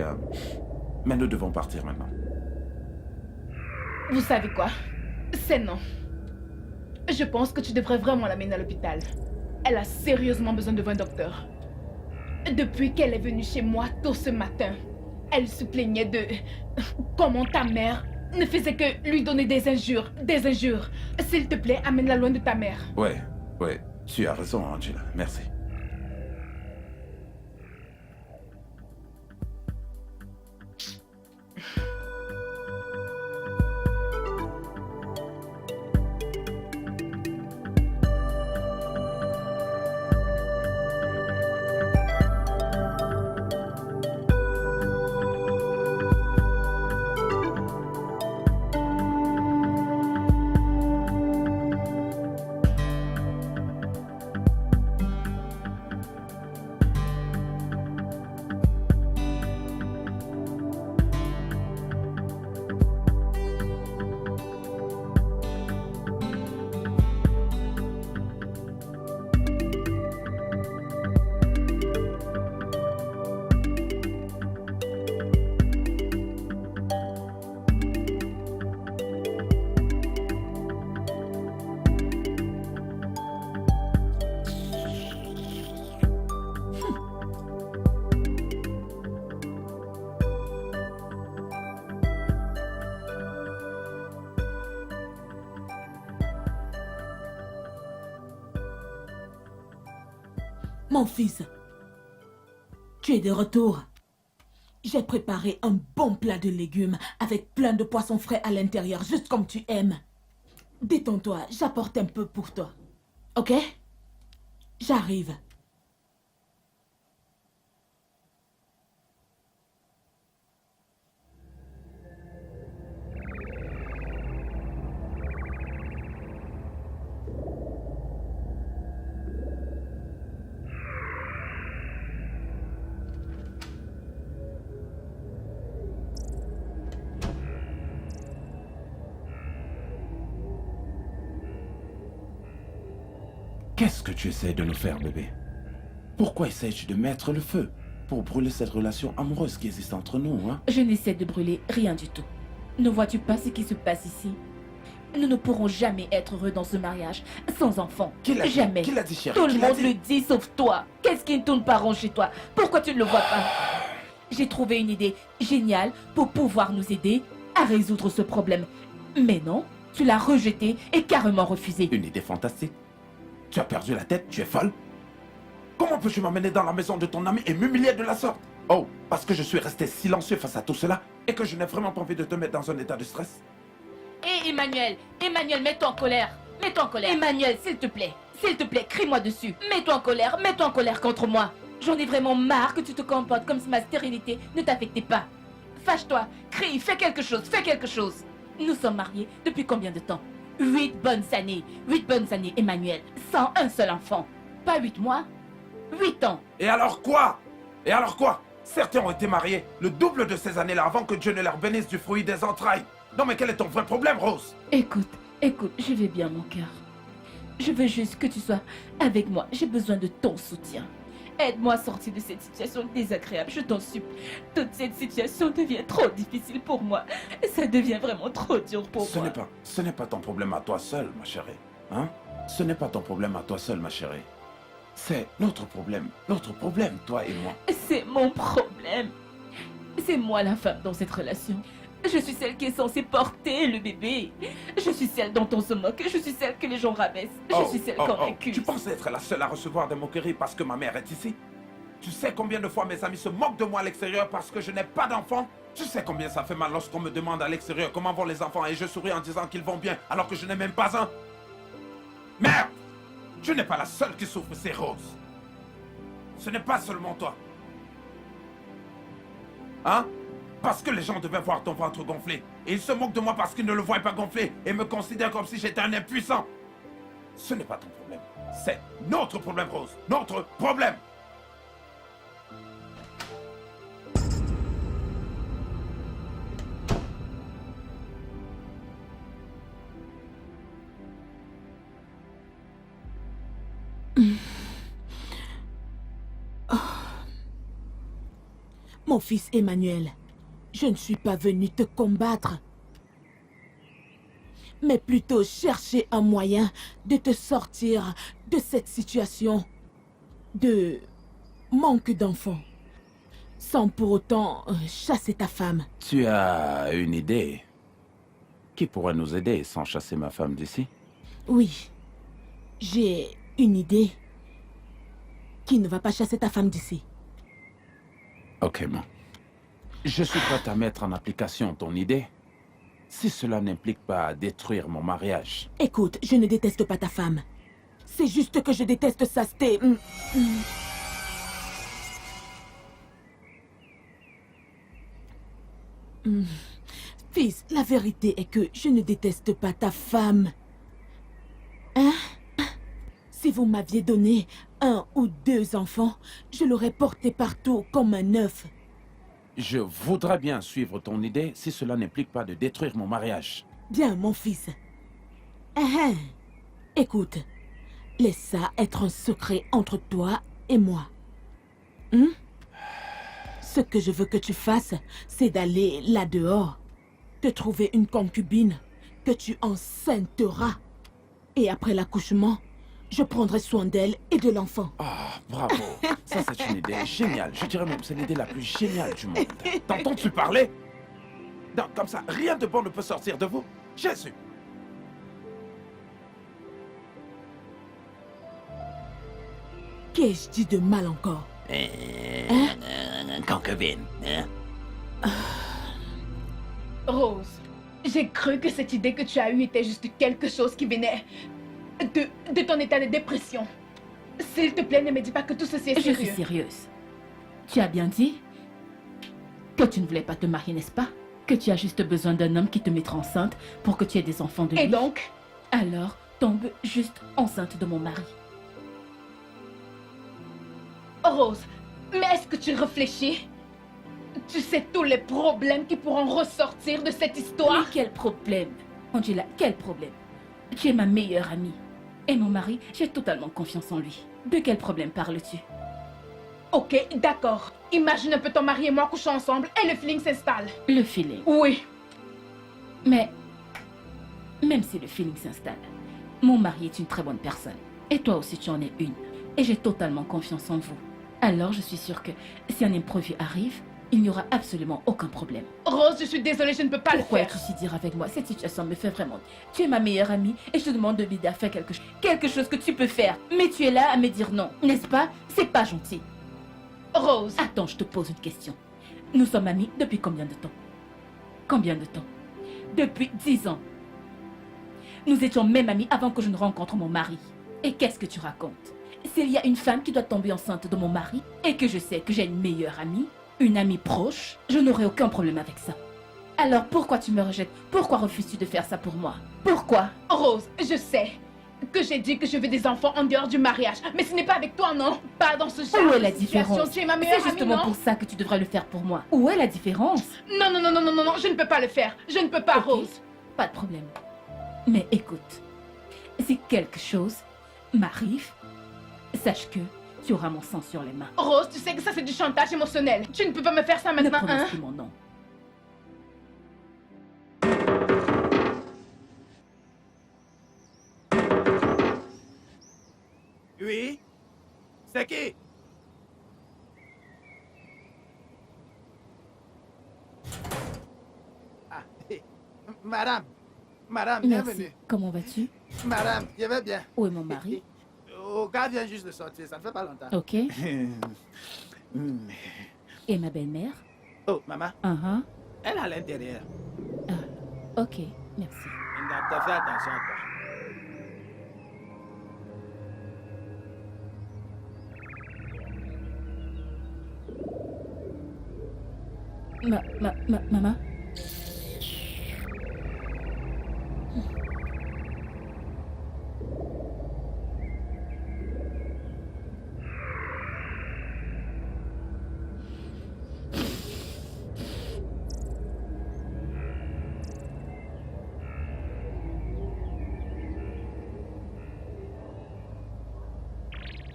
mais nous devons partir maintenant. Vous savez quoi? C'est non. Je pense que tu devrais vraiment l'amener à l'hôpital. Elle a sérieusement besoin de voir un docteur. Depuis qu'elle est venue chez moi tôt ce matin, elle se plaignait de comment ta mère ne faisait que lui donner des injures, des injures. S'il te plaît, amène-la loin de ta mère. Ouais, tu as raison, Angela, merci. Mon fils, tu es de retour. J'ai préparé un bon plat de légumes avec plein de poissons frais à l'intérieur, juste comme tu aimes. Détends-toi, j'apporte un peu pour toi. Ok? J'arrive. Qu'est-ce que tu essaies de nous faire, bébé? Pourquoi essaies-tu de mettre le feu pour brûler cette relation amoureuse qui existe entre nous, hein? Je n'essaie de brûler rien du tout. Ne vois-tu pas ce qui se passe ici? Nous ne pourrons jamais être heureux dans ce mariage sans enfant. Qui l'a dit? Jamais. Qui l'a dit, chérie? Tout le Qui l'a monde dit? le dit sauf toi. Qu'est-ce qui ne tourne pas rond chez toi? Pourquoi tu ne le vois pas? J'ai trouvé une idée géniale pour pouvoir nous aider à résoudre ce problème. Mais non, tu l'as rejetée et carrément refusée. Une idée fantastique. Tu as perdu la tête? Tu es folle? Comment peux-tu m'emmener dans la maison de ton ami et m'humilier de la sorte? Oh, parce que je suis resté silencieux face à tout cela et que je n'ai vraiment pas envie de te mettre dans un état de stress? Hé Emmanuel, Emmanuel, mets-toi en colère. Mets-toi en colère. Emmanuel, s'il te plaît, crie-moi dessus. Mets-toi en colère contre moi. J'en ai vraiment marre que tu te comportes comme si ma stérilité ne t'affectait pas. Fâche-toi, crie, fais quelque chose. Nous sommes mariés depuis combien de temps? 8 bonnes années, Emmanuel, sans un seul enfant. Pas 8 mois, 8 ans. Et alors quoi? Certains ont été mariés le double de ces années-là avant que Dieu ne leur bénisse du fruit des entrailles. Non mais quel est ton vrai problème, Rose? Écoute, je vais bien, mon cœur. Je veux juste que tu sois avec moi. J'ai besoin de ton soutien. Aide-moi à sortir de cette situation désagréable, je t'en supplie. Toute cette situation devient trop difficile pour moi. Ça devient vraiment trop dur pour moi. Ce n'est pas ton problème à toi seul, ma chérie. Hein? Ce n'est pas ton problème à toi seul, ma chérie. C'est notre problème, toi et moi. C'est mon problème. C'est moi la femme dans cette relation. Je suis celle qui est censée porter le bébé. Je suis celle dont on se moque. Je suis celle que les gens rabaissent. Je suis celle qu'on accuse. Tu penses être la seule à recevoir des moqueries parce que ma mère est ici? Tu sais combien de fois mes amis se moquent de moi à l'extérieur parce que je n'ai pas d'enfants? Tu sais combien ça fait mal lorsqu'on me demande à l'extérieur comment vont les enfants et je souris en disant qu'ils vont bien alors que je n'ai même pas un? Merde! Tu n'es pas la seule qui souffre, c'est Rose. Ce n'est pas seulement toi. Hein? Parce que les gens devaient voir ton ventre gonflé. Et ils se moquent de moi parce qu'ils ne le voient pas gonflé et me considèrent comme si j'étais un impuissant. Ce n'est pas ton problème. C'est notre problème, Rose. Notre problème. Mon fils Emmanuel, je ne suis pas venu te combattre, mais plutôt chercher un moyen de te sortir de cette situation de manque d'enfants, sans pour autant chasser ta femme. Tu as une idée qui pourrait nous aider sans chasser ma femme d'ici? Oui, j'ai une idée qui ne va pas chasser ta femme d'ici. Ok, bon. Je suis prêt à mettre en application ton idée, si cela n'implique pas détruire mon mariage. Écoute, je ne déteste pas ta femme. C'est juste que je déteste sa sté... Fils, la vérité est que je ne déteste pas ta femme. Hein? Si vous m'aviez donné 1 ou 2 enfants, je l'aurais porté partout comme un œuf. Je voudrais bien suivre ton idée si cela n'implique pas de détruire mon mariage. Bien, mon fils. Écoute, laisse ça être un secret entre toi et moi. Ce que je veux que tu fasses, c'est d'aller là-dehors, te trouver une concubine que tu enceinteras. Et après l'accouchement, je prendrai soin d'elle et de l'enfant. Ah, bravo. Ça, c'est une idée géniale. Je dirais même que c'est l'idée la plus géniale du monde. T'entends-tu parler? Non, comme ça, rien de bon ne peut sortir de vous. Jésus. Qu'ai-je dit de mal encore? Concubine, hein? Rose, j'ai cru que cette idée que tu as eue était juste quelque chose qui venait de ton état de dépression. S'il te plaît, ne me dis pas que tout ceci est Je sérieux. suis sérieuse. Tu as bien dit que tu ne voulais pas te marier, n'est-ce pas? Que tu as juste besoin d'un homme qui te mettra enceinte pour que tu aies des enfants de lui. Et donc? Alors, tombe juste enceinte de mon mari. Rose, mais est-ce que tu réfléchis? Tu sais tous les problèmes qui pourront ressortir de cette histoire? Mais quel problème? Angela, quel problème? Tu es ma meilleure amie. Et mon mari, j'ai totalement confiance en lui. De quel problème parles-tu? Ok, d'accord. Imagine un peu ton mari et moi couchant ensemble et le feeling s'installe. Le feeling. Oui. Mais même si le feeling s'installe. Mon mari est une très bonne personne. Et toi aussi, tu en es une. Et j'ai totalement confiance en vous. Alors, je suis sûre que si un imprévu arrive, il n'y aura absolument aucun problème. Rose, je suis désolée, je ne peux pas Pourquoi le faire. es-tu si dire avec moi? Cette situation me fait vraiment... Tu es ma meilleure amie et je te demande de m'aider à faire quelque chose. Quelque chose que tu peux faire. Mais tu es là à me dire non, n'est-ce pas? C'est pas gentil. Rose, Attends, je te pose une question. Nous sommes amis depuis combien de temps? Combien de temps? Depuis 10 ans. Nous étions même amis avant que je ne rencontre mon mari. Et qu'est-ce que tu racontes? S'il y a une femme qui doit tomber enceinte de mon mari et que je sais que j'ai une meilleure amie, une amie proche, je n'aurai aucun problème avec ça. Alors pourquoi tu me rejettes? Pourquoi refuses-tu de faire ça pour moi? Pourquoi? Rose, je sais que j'ai dit que je veux des enfants en dehors du mariage. Mais ce n'est pas avec toi, non? Pas dans ce genre Où est la de situation. différence? Tu es ma meilleure C'est amie, justement non? pour ça que tu devrais le faire pour moi. Où est la différence? Non, non, non, non, non, non, non, je ne peux pas le faire. Je ne peux pas, Ok, Rose. pas de problème. Mais écoute, si quelque chose m'arrive, sache que tu auras mon sang sur les mains. Rose, tu sais que ça c'est du chantage émotionnel. Tu ne peux pas me faire ça Ne maintenant, prononce hein? plus mon nom. Oui? C'est qui? Ah, madame. Madame, Merci. bienvenue. Comment vas-tu? Madame, je vais bien. Où est mon mari? Oka vient juste de sortir, ça ne fait pas longtemps. Ok. Et ma belle-mère? Oh, maman, Uh-huh. elle est à l'intérieur. Ok, merci. Elle doit faire attention à toi. Maman?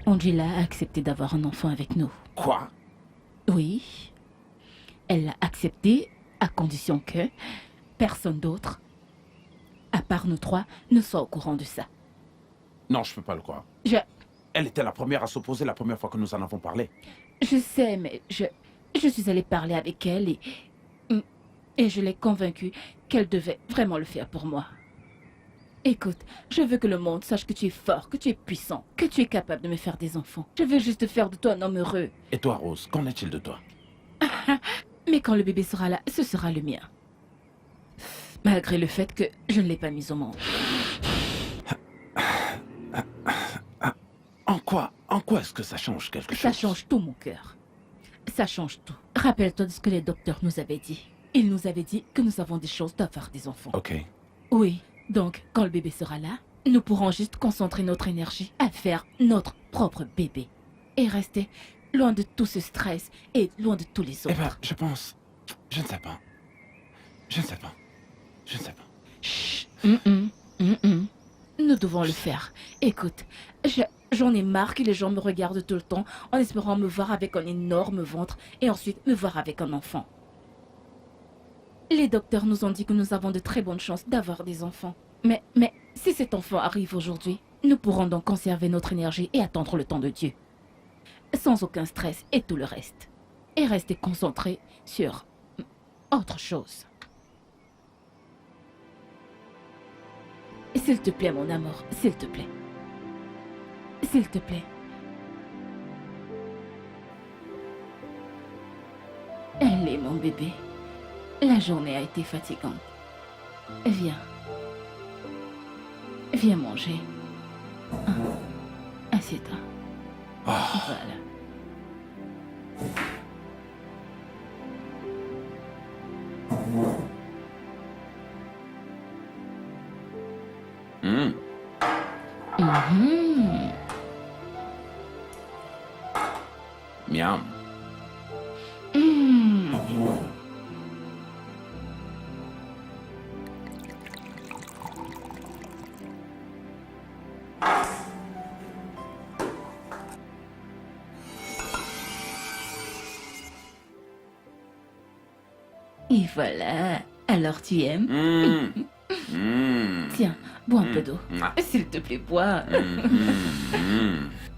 Angela a accepté d'avoir un enfant avec nous. Quoi? Oui. Elle l'a accepté à condition que personne d'autre, à part nous trois, ne soit au courant de ça. Non, je peux pas le croire. Elle était la première à s'opposer la première fois que nous en avons parlé. Je sais, mais je suis allée parler avec elle et je l'ai convaincue qu'elle devait vraiment le faire pour moi. Écoute, je veux que le monde sache que tu es fort, que tu es puissant, que tu es capable de me faire des enfants. Je veux juste faire de toi un homme heureux. Et toi, Rose, qu'en est-il de toi? Mais quand le bébé sera là, ce sera le mien. Malgré le fait que je ne l'ai pas mis au monde. En quoi est-ce que ça change quelque chose? Ça change tout, mon cœur. Ça change tout. Rappelle-toi de ce que les docteurs nous avaient dit. Ils nous avaient dit que nous avons des chances d'avoir des enfants. Ok. Oui, donc quand le bébé sera là, nous pourrons juste concentrer notre énergie à faire notre propre bébé. Et rester loin de tout ce stress et loin de tous les Eh autres. ben, je pense... Je ne sais pas. Je ne sais pas. Je ne sais pas. Chut. Nous devons le faire. Écoute, j'en ai marre que les gens me regardent tout le temps en espérant me voir avec un énorme ventre et ensuite me voir avec un enfant. Les docteurs nous ont dit que nous avons de très bonnes chances d'avoir des enfants. Mais si cet enfant arrive aujourd'hui, nous pourrons donc conserver notre énergie et attendre le temps de Dieu. Sans aucun stress et tout le reste. Et rester concentré sur autre chose. S'il te plaît, mon amour, s'il te plaît. S'il te plaît. Allez, mon bébé. La journée a été fatigante. Viens. Viens manger. Assieds-toi. Voilà. Hmm. Miam. Et voilà. Alors tu aimes? Hmm. Tiens, bois un peu d'eau. S'il te plaît, bois.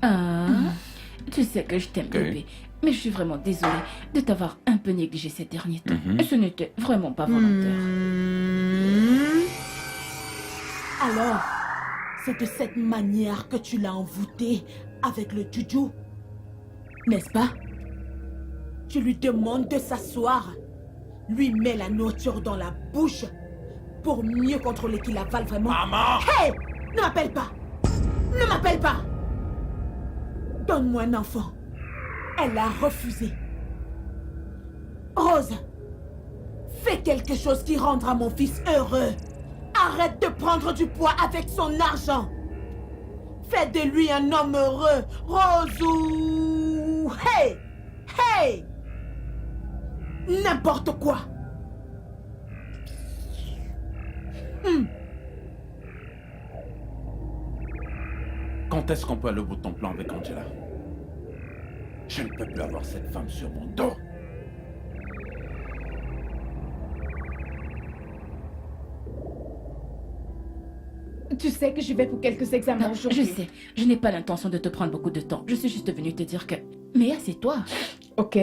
Ah, tu sais que je t'aime, bébé. Mais je suis vraiment désolée de t'avoir un peu négligé ces derniers temps. Ce n'était vraiment pas volontaire. Alors, c'est de cette manière que tu l'as envoûté avec le juju, n'est-ce pas? Tu lui demandes de s'asseoir, lui mets la nourriture dans la bouche pour mieux contrôler qu'il avale vraiment. Maman! Hé! Ne m'appelle pas! Ne m'appelle pas! Donne-moi un enfant. Elle a refusé. Rose, fais quelque chose qui rendra mon fils heureux. Arrête de prendre du poids avec son argent. Fais de lui un homme heureux, Rosou. Hey! Hey! N'importe quoi. Quand est-ce qu'on peut aller au bout de ton plan avec Angela? Je ne peux plus avoir cette femme sur mon dos. Tu sais que je vais pour quelques examens Non, aujourd'hui. je sais, je n'ai pas l'intention de te prendre beaucoup de temps. Je suis juste venue te dire que... Mais assieds-toi. Ok.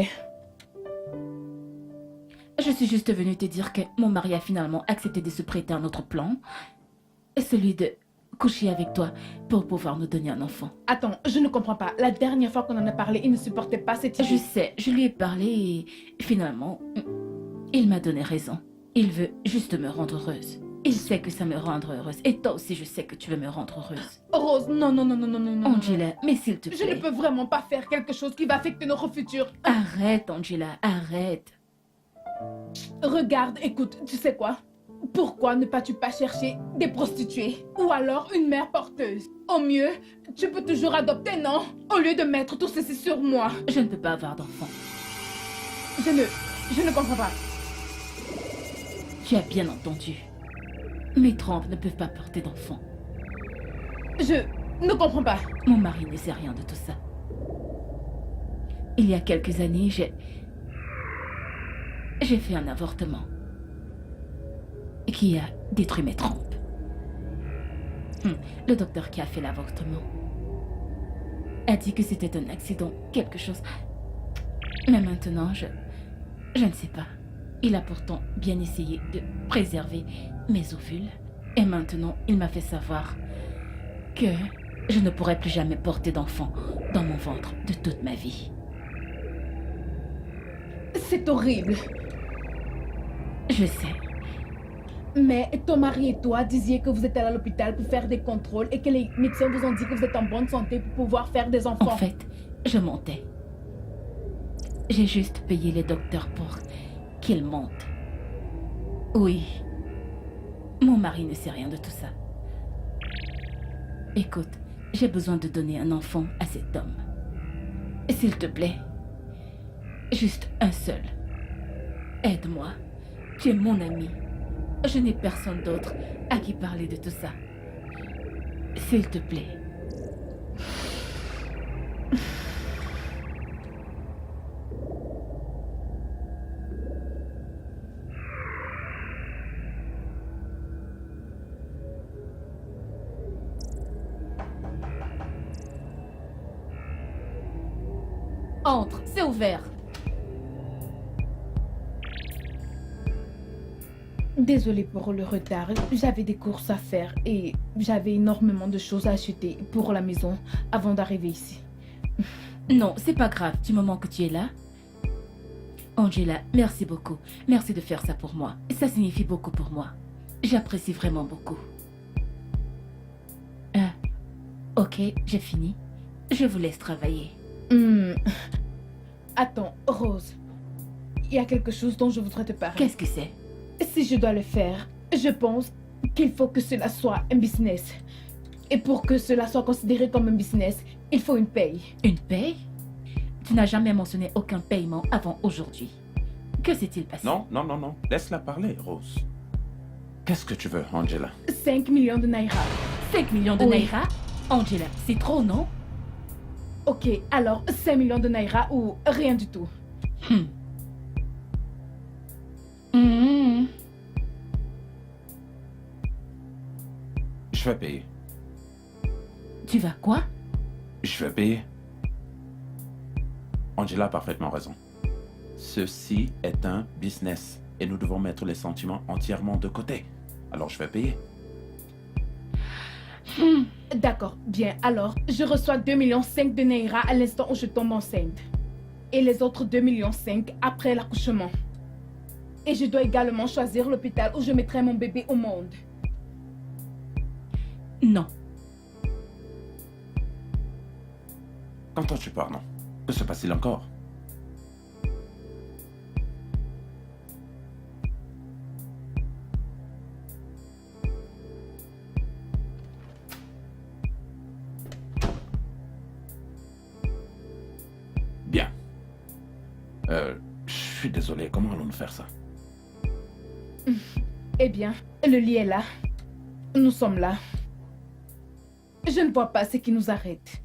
Je suis juste venue te dire que mon mari a finalement accepté de se prêter à un autre plan. Celui de coucher avec toi pour pouvoir nous donner un enfant. Attends, je ne comprends pas. La dernière fois qu'on en a parlé, il ne supportait pas cette idée. Je sais, je lui ai parlé et finalement, il m'a donné raison. Il veut juste me rendre heureuse. Il sait que ça me rendra heureuse. Et toi aussi, je sais que tu veux me rendre heureuse. Rose, non, non, non, non, non, non, non. Angela, mais s'il te plaît. Je ne peux vraiment pas faire quelque chose qui va affecter notre futur. Arrête, Angela, arrête. Regarde, écoute, tu sais quoi? Pourquoi ne pas chercher des prostituées? Ou alors une mère porteuse? Au mieux, tu peux toujours adopter, non? Au lieu de mettre tout ceci sur moi. Je ne peux pas avoir d'enfant. Je ne comprends pas. Tu as bien entendu. Mes trompes ne peuvent pas porter d'enfant. Je ne comprends pas. Mon mari ne sait rien de tout ça. Il y a quelques années, j'ai fait un avortement qui a détruit mes trompes. Le docteur qui a fait l'avortement a dit que c'était un accident, quelque chose. Mais maintenant, je ne sais pas. Il a pourtant bien essayé de préserver mes ovules. Et maintenant, il m'a fait savoir que je ne pourrai plus jamais porter d'enfant dans mon ventre de toute ma vie. C'est horrible. Je sais. Mais ton mari et toi disiez que vous êtes allés à l'hôpital pour faire des contrôles et que les médecins vous ont dit que vous êtes en bonne santé pour pouvoir faire des enfants. En fait, je mentais. J'ai juste payé les docteurs pour qu'ils mentent. Oui. Mon mari ne sait rien de tout ça. Écoute, j'ai besoin de donner un enfant à cet homme. S'il te plaît. Juste un seul. Aide-moi. Tu es mon ami. Je n'ai personne d'autre à qui parler de tout ça. S'il te plaît. Entre, c'est ouvert. Désolée pour le retard. J'avais des courses à faire et j'avais énormément de choses à acheter pour la maison avant d'arriver ici. Non, c'est pas grave du moment que tu es là. Angela, merci beaucoup. Merci de faire ça pour moi. Ça signifie beaucoup pour moi. J'apprécie vraiment beaucoup. Ok, j'ai fini. Je vous laisse travailler. Attends, Rose. Il y a quelque chose dont je voudrais te parler. Qu'est-ce que c'est? Si je dois le faire, je pense qu'il faut que cela soit un business. Et pour que cela soit considéré comme un business, il faut une paye. Une paye? Tu n'as jamais mentionné aucun paiement avant aujourd'hui. Que s'est-il passé? Non, non, non, non. Laisse-la parler, Rose. Qu'est-ce que tu veux, Angela? 5 millions de naira. 5 millions de Oui. naira? Angela, c'est trop, non? Ok, alors 5 millions de naira ou rien du tout. vais payer. Tu vas quoi? Je vais payer. Angela a parfaitement raison. Ceci est un business et nous devons mettre les sentiments entièrement de côté. Alors je vais payer. D'accord, bien. Alors, je reçois 2,5 millions de Naira à l'instant où je tombe enceinte. Et les autres 2,5 millions après l'accouchement. Et je dois également choisir l'hôpital où je mettrai mon bébé au monde. Non. Quand tu pars, non? Que se passe-t-il encore? Bien. Je suis désolé, comment allons-nous faire ça? Eh bien, le lit est là. Nous sommes là. Je ne vois pas ce qui nous arrête.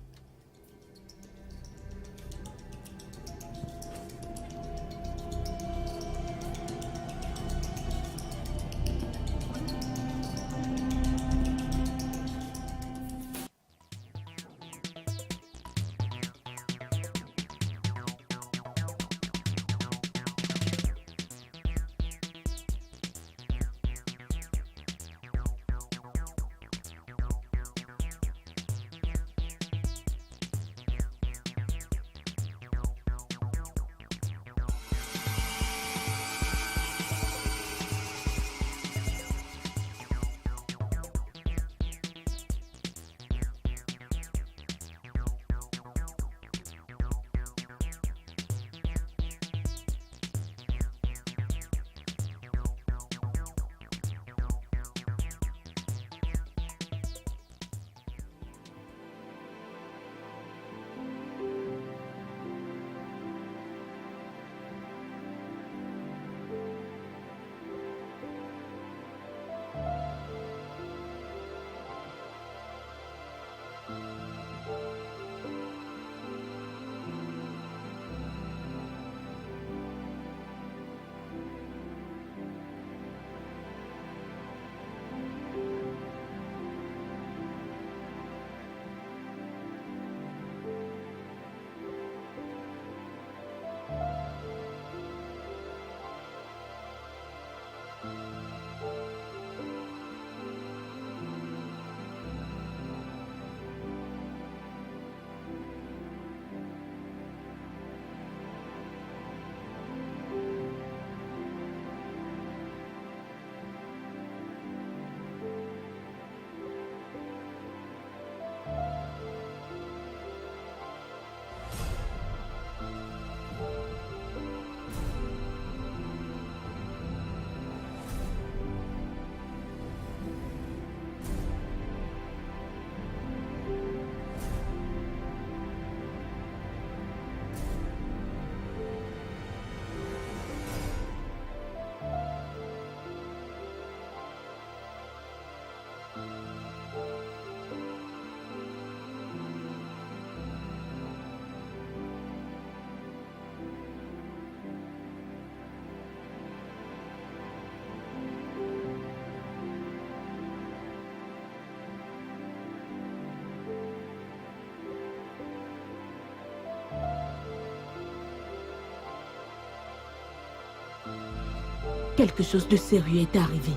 Quelque chose de sérieux est arrivé.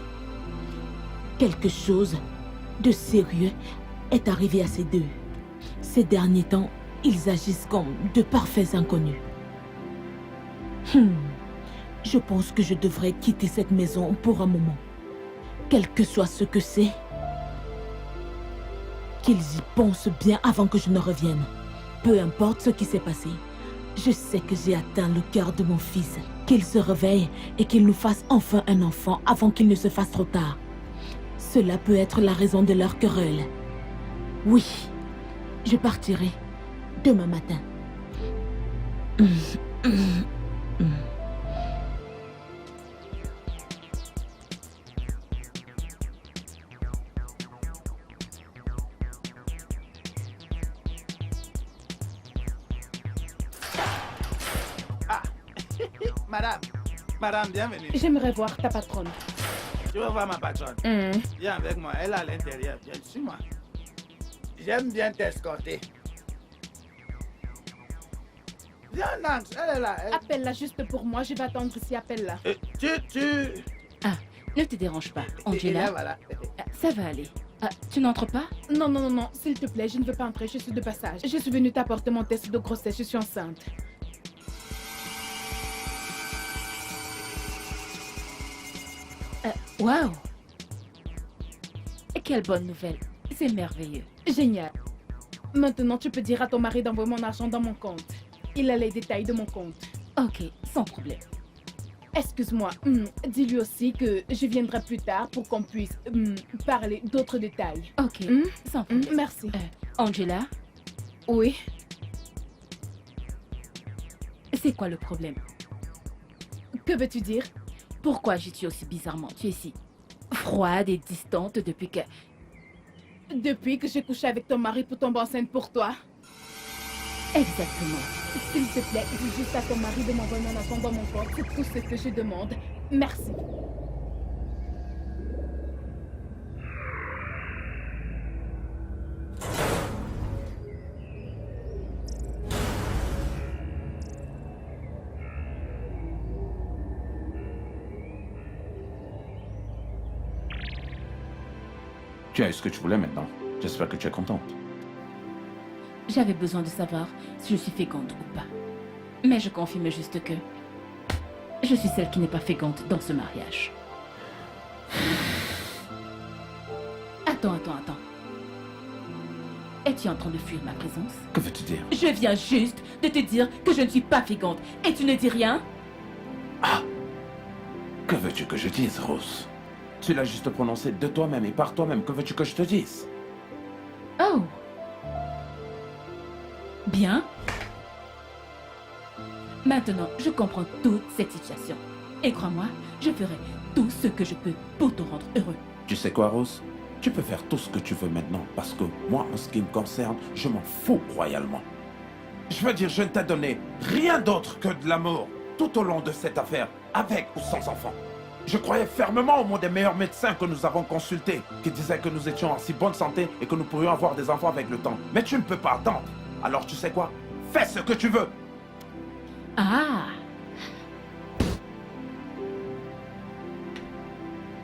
Quelque chose de sérieux est arrivé à ces deux. Ces derniers temps, ils agissent comme de parfaits inconnus. Je pense que je devrais quitter cette maison pour un moment. Quel que soit ce que c'est, qu'ils y pensent bien avant que je ne revienne. Peu importe ce qui s'est passé, je sais que j'ai atteint le cœur de mon fils. Qu'il se réveille et qu'il nous fasse enfin un enfant avant qu'il ne se fasse trop tard. Cela peut être la raison de leur querelle. Oui, je partirai demain matin. Madame, bienvenue. J'aimerais voir ta patronne. Tu veux voir ma patronne? Viens avec moi, elle est à l'intérieur. Viens, suis-moi. J'aime bien t'escorter. Viens, Nance, elle est là. Appelle-la juste pour moi, je vais attendre ici, appelle-la. Ah, ne te dérange pas, Angela. Voilà. Ça va aller. Ah, tu n'entres pas? Non, s'il te plaît, je ne veux pas entrer, je suis de passage. Je suis venue t'apporter mon test de grossesse, je suis enceinte. Waouh! Quelle bonne nouvelle. C'est merveilleux. Génial. Maintenant, tu peux dire à ton mari d'envoyer mon argent dans mon compte. Il a les détails de mon compte. Ok, sans problème. Excuse-moi, dis-lui aussi que je viendrai plus tard pour qu'on puisse parler d'autres détails. Ok, sans problème. Merci. Angela, Oui, c'est quoi le problème? que veux-tu dire? Pourquoi j'étais aussi bizarrement? Tu es si froide et distante depuis que... Depuis que j'ai couché avec ton mari pour tomber enceinte pour toi. Exactement. S'il te plaît, dis juste à ton mari de m'envoyer un enfant dans mon corps. C'est tout ce que je demande. Merci. Tu as eu ce que tu voulais maintenant. J'espère que tu es contente. J'avais besoin de savoir si je suis féconde ou pas. Mais je confirme juste que je suis celle qui n'est pas féconde dans ce mariage. Attends. Es-tu en train de fuir ma présence? Que veux-tu dire? Je viens juste de te dire que je ne suis pas féconde et tu ne dis rien? Ah! Que veux-tu que je dise, Rose? Tu l'as juste prononcé de toi-même et par toi-même. Que veux-tu que je te dise? Oh! Bien. Maintenant, je comprends toute cette situation. Et crois-moi, je ferai tout ce que je peux pour te rendre heureux. Tu sais quoi, Rose? Tu peux faire tout ce que tu veux maintenant, parce que moi, en ce qui me concerne, je m'en fous royalement. Je veux dire, je ne t'ai donné rien d'autre que de l'amour tout au long de cette affaire, avec ou sans enfant. Je croyais fermement au mot des meilleurs médecins que nous avons consultés, qui disaient que nous étions en si bonne santé et que nous pourrions avoir des enfants avec le temps. Mais tu ne peux pas attendre. Alors tu sais quoi? Fais ce que tu veux. Ah!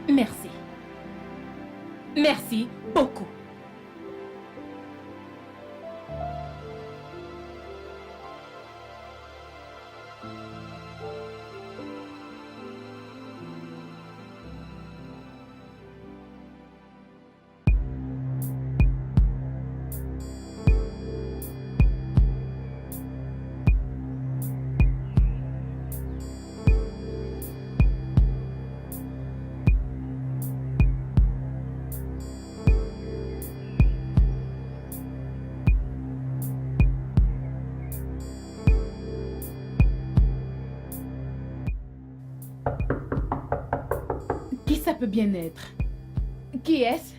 Merci. Merci beaucoup. Qui ça peut bien être? Qui est-ce?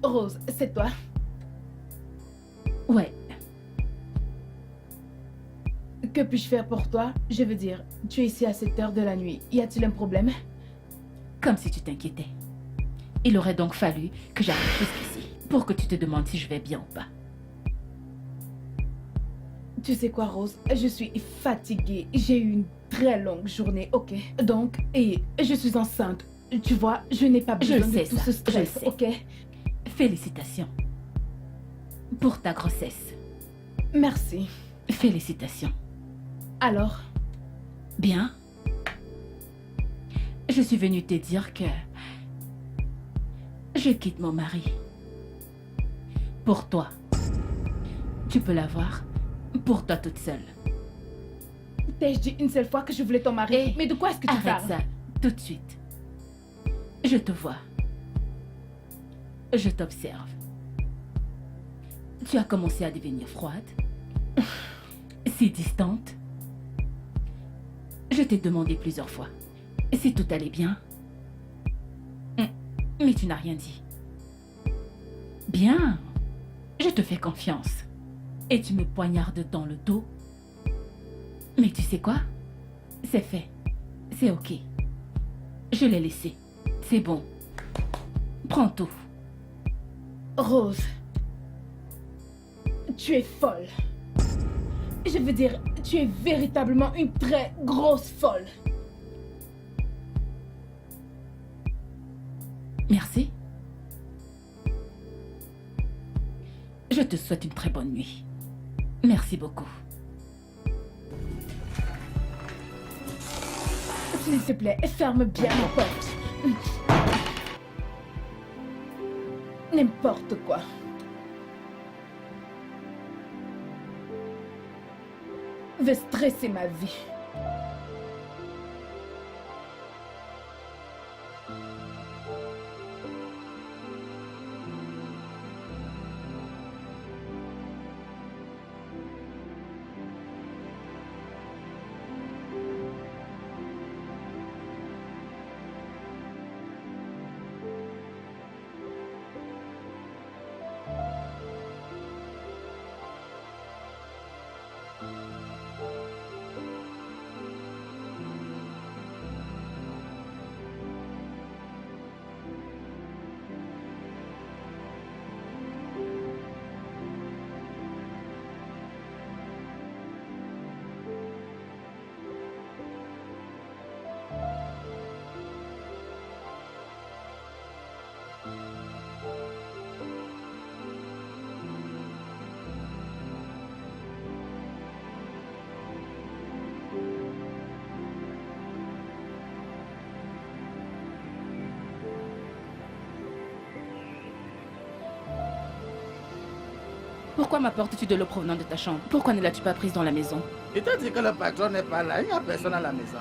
Rose, c'est toi? Ouais, Que puis-je faire pour toi? Je veux dire, tu es ici à cette heure de la nuit. Y a-t-il un problème? comme si tu t'inquiétais. Il aurait donc fallu que j'arrive jusqu'ici pour que tu te demandes si je vais bien ou pas. Tu sais quoi, Rose? Je suis fatiguée. J'ai eu une très longue journée, ok? Donc, et je suis enceinte. Tu vois, je n'ai pas Je besoin sais de tout ça, ce je stress, sais. ok? Félicitations. Pour ta grossesse. Merci. Félicitations. Alors, Bien. Je suis venue te dire que je quitte mon mari. Pour toi. Tu peux l'avoir. Pour toi toute seule. t'ai-je dit une seule fois que je voulais ton mari? Hey, Mais de quoi est-ce que tu Arrête parles? ça, tout de suite. Je te vois. Je t'observe. Tu as commencé à devenir froide. Si distante. Je t'ai demandé plusieurs fois si tout allait bien. Mais tu n'as rien dit. Bien. Je te fais confiance. Et tu me poignardes dans le dos. Mais tu sais quoi? C'est fait. C'est ok. Je l'ai laissé. C'est bon. Prends tout. Rose, tu es folle. Je veux dire, tu es véritablement une très grosse folle. Merci. Je te souhaite une très bonne nuit. Merci beaucoup. S'il te plaît, ferme bien la porte. N'importe quoi. Veut stresser ma vie. Pourquoi m'apportes-tu de l'eau provenant de ta chambre? Pourquoi ne l'as-tu pas prise dans la maison? Il t'a dit que le patron n'est pas là, il n'y a personne à la maison.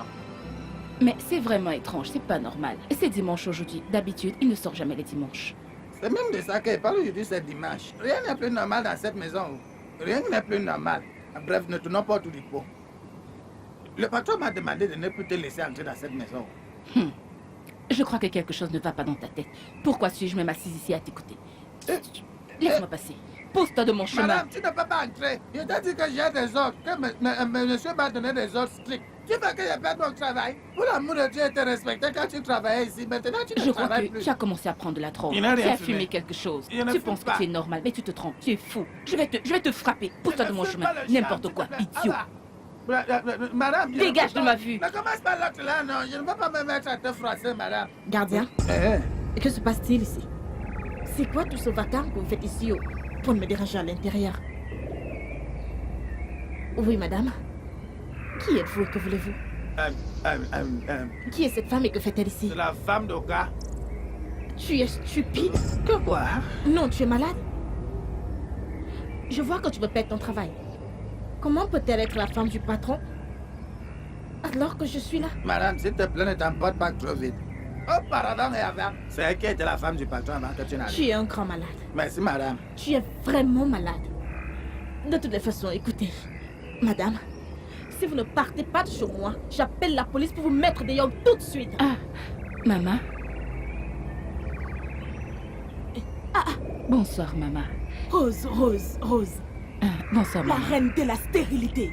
Mais c'est vraiment étrange, c'est pas normal. C'est dimanche aujourd'hui. D'habitude, il ne sort jamais les dimanches. C'est même de ça qu'il parle aujourd'hui, c'est dimanche. Rien n'est plus normal dans cette maison. Rien n'est plus normal. Bref, ne tournons pas autour du pot. Le patron m'a demandé de ne plus te laisser entrer dans cette maison. Je crois que quelque chose ne va pas dans ta tête. Pourquoi suis-je même assise ici à t'écouter? Laisse-moi passer. Pose-toi de mon chemin. Madame, tu ne peux pas entrer. Je t'ai dit que j'ai des ordres, que monsieur m'a donné des ordres stricts. Tu veux que je perde mon travail? Pour l'amour de Dieu, te respecté quand tu travaillais ici. Maintenant, tu ne Je crois travailles que plus. tu as commencé à prendre de la drogue. Il n'a Tu rien as fumé. fumé quelque chose. Il ne Tu fume penses pas. que c'est normal, mais tu te trompes. Tu es fou. Je vais te frapper. Pose-toi Je de ne mon fume chemin. pas le N'importe charme, quoi, s'il te plaît. idiot. Madame, je ne Dégage peux de pas. ma vue. Ne commence pas l'autre là, non. Je ne veux pas me mettre à te froisser, madame. Gardien, que se passe-t-il ici? C'est quoi tout ce vacarme que vous faites ici pour me déranger à l'intérieur? Oui, madame. Qui êtes-vous et que voulez-vous? Qui est cette femme et que fait-elle ici? C'est la femme d'Oka. Tu es stupide? Que quoi? Non, tu es malade. Je vois que tu veux perdre ton travail. Comment peut-elle être la femme du patron alors que je suis là? Madame, s'il te plaît, ne t'emporte pas trop vite. Auparavant et avant, c'est elle qui était la femme du patron avant que tu n'arrives. Tu es un grand malade. Merci, madame. Tu es vraiment malade. De toutes les façons, écoutez, madame, si vous ne partez pas de chez moi, j'appelle la police pour vous mettre dehors tout de suite. Ah, maman. Bonsoir, maman. Rose, Rose, Rose, Bonsoir, la maman. reine de la stérilité.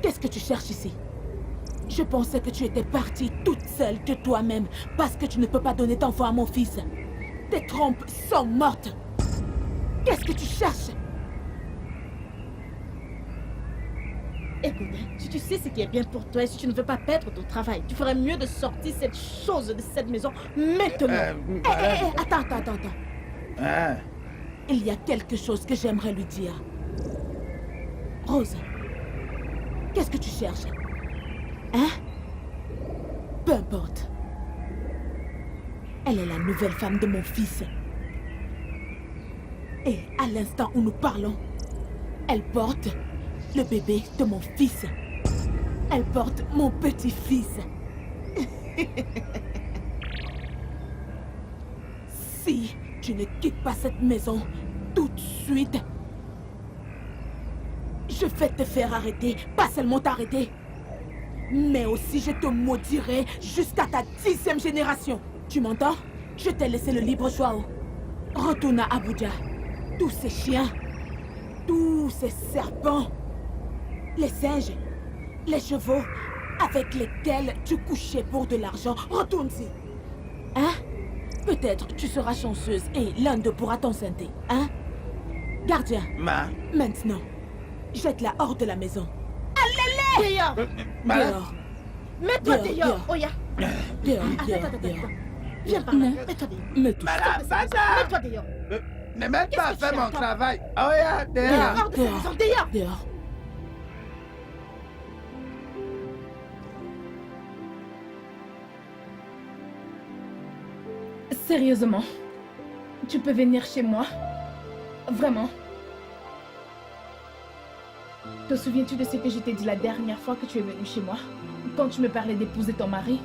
Qu'est-ce que tu cherches ici? Je pensais que tu étais partie toute seule de toi-même parce que tu ne peux pas donner d'enfant à mon fils. Tes trompes sont mortes. Qu'est-ce que tu cherches? Écoute, si tu sais ce qui est bien pour toi et si tu ne veux pas perdre ton travail, tu ferais mieux de sortir cette chose de cette maison maintenant. Attends. Hein? Il y a quelque chose que j'aimerais lui dire. Rose, qu'est-ce que tu cherches? Hein? Peu importe. Elle est la nouvelle femme de mon fils. Et à l'instant où nous parlons, elle porte le bébé de mon fils. Elle porte mon petit-fils. Si tu ne quittes pas cette maison tout de suite, je vais te faire arrêter. Pas seulement t'arrêter, mais aussi je te maudirai jusqu'à ta 10e génération. Tu m'entends? Je t'ai laissé le libre choix. Retourne à Abuja. Tous ces chiens, tous ces serpents, les singes, les chevaux avec lesquels tu couchais pour de l'argent. Retourne-y. Hein? Peut-être tu seras chanceuse et l'un d'eux pourra t'enceinter. Hein? Gardien, Ma. maintenant, jette-la hors de la maison. Dehors. Ma. Dehors. Mets-toi Dehors, dehors. dehors. Oya. Dehors, dehors, Attends. dehors. Viens par là. Non. Mets-toi dehors. Me touche. Madame, bâtard! Mets-toi dehors. Ne m'aide pas à Qu'est-ce que faire tu mon attends? travail. Oh, yeah, dehors. Hors de cette maison. Dehors. Dehors. Sérieusement, tu peux venir chez moi? Vraiment? Te souviens-tu de ce que je t'ai dit la dernière fois que tu es venu chez moi? Quand tu me parlais d'épouser ton mari?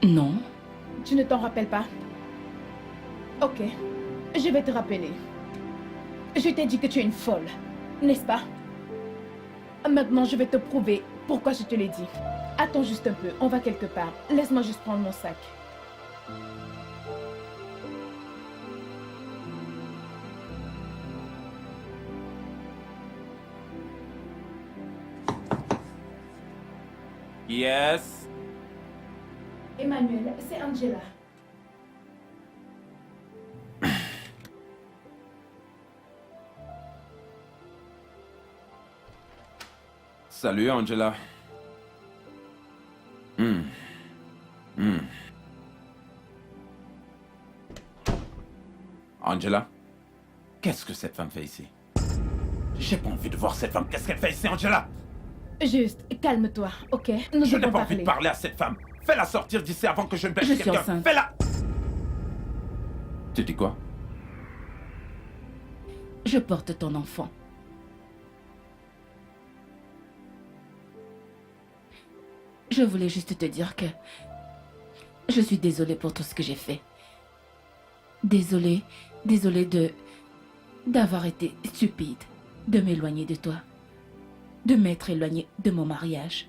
Non. Tu ne t'en rappelles pas? Ok, je vais te rappeler. Je t'ai dit que tu es une folle, n'est-ce pas? Maintenant, je vais te prouver pourquoi je te l'ai dit. Attends juste un peu, on va quelque part. Laisse-moi juste prendre mon sac. Yes. Emmanuel, c'est Angela. Salut, Angela. Angela, qu'est-ce que cette femme fait ici? J'ai pas envie de voir cette femme. Qu'est-ce qu'elle fait ici, Angela? Juste, calme-toi, ok? Nous Je n'ai devons pas envie parler. de parler à cette femme. Fais-la sortir d'ici avant que je ne Je bêche suis quelqu'un. enceinte. Fais-la. Tu dis quoi? Je porte ton enfant. Je voulais juste te dire que je suis désolée pour tout ce que j'ai fait. Désolée d'avoir été stupide, de m'éloigner de toi, de m'être éloignée de mon mariage.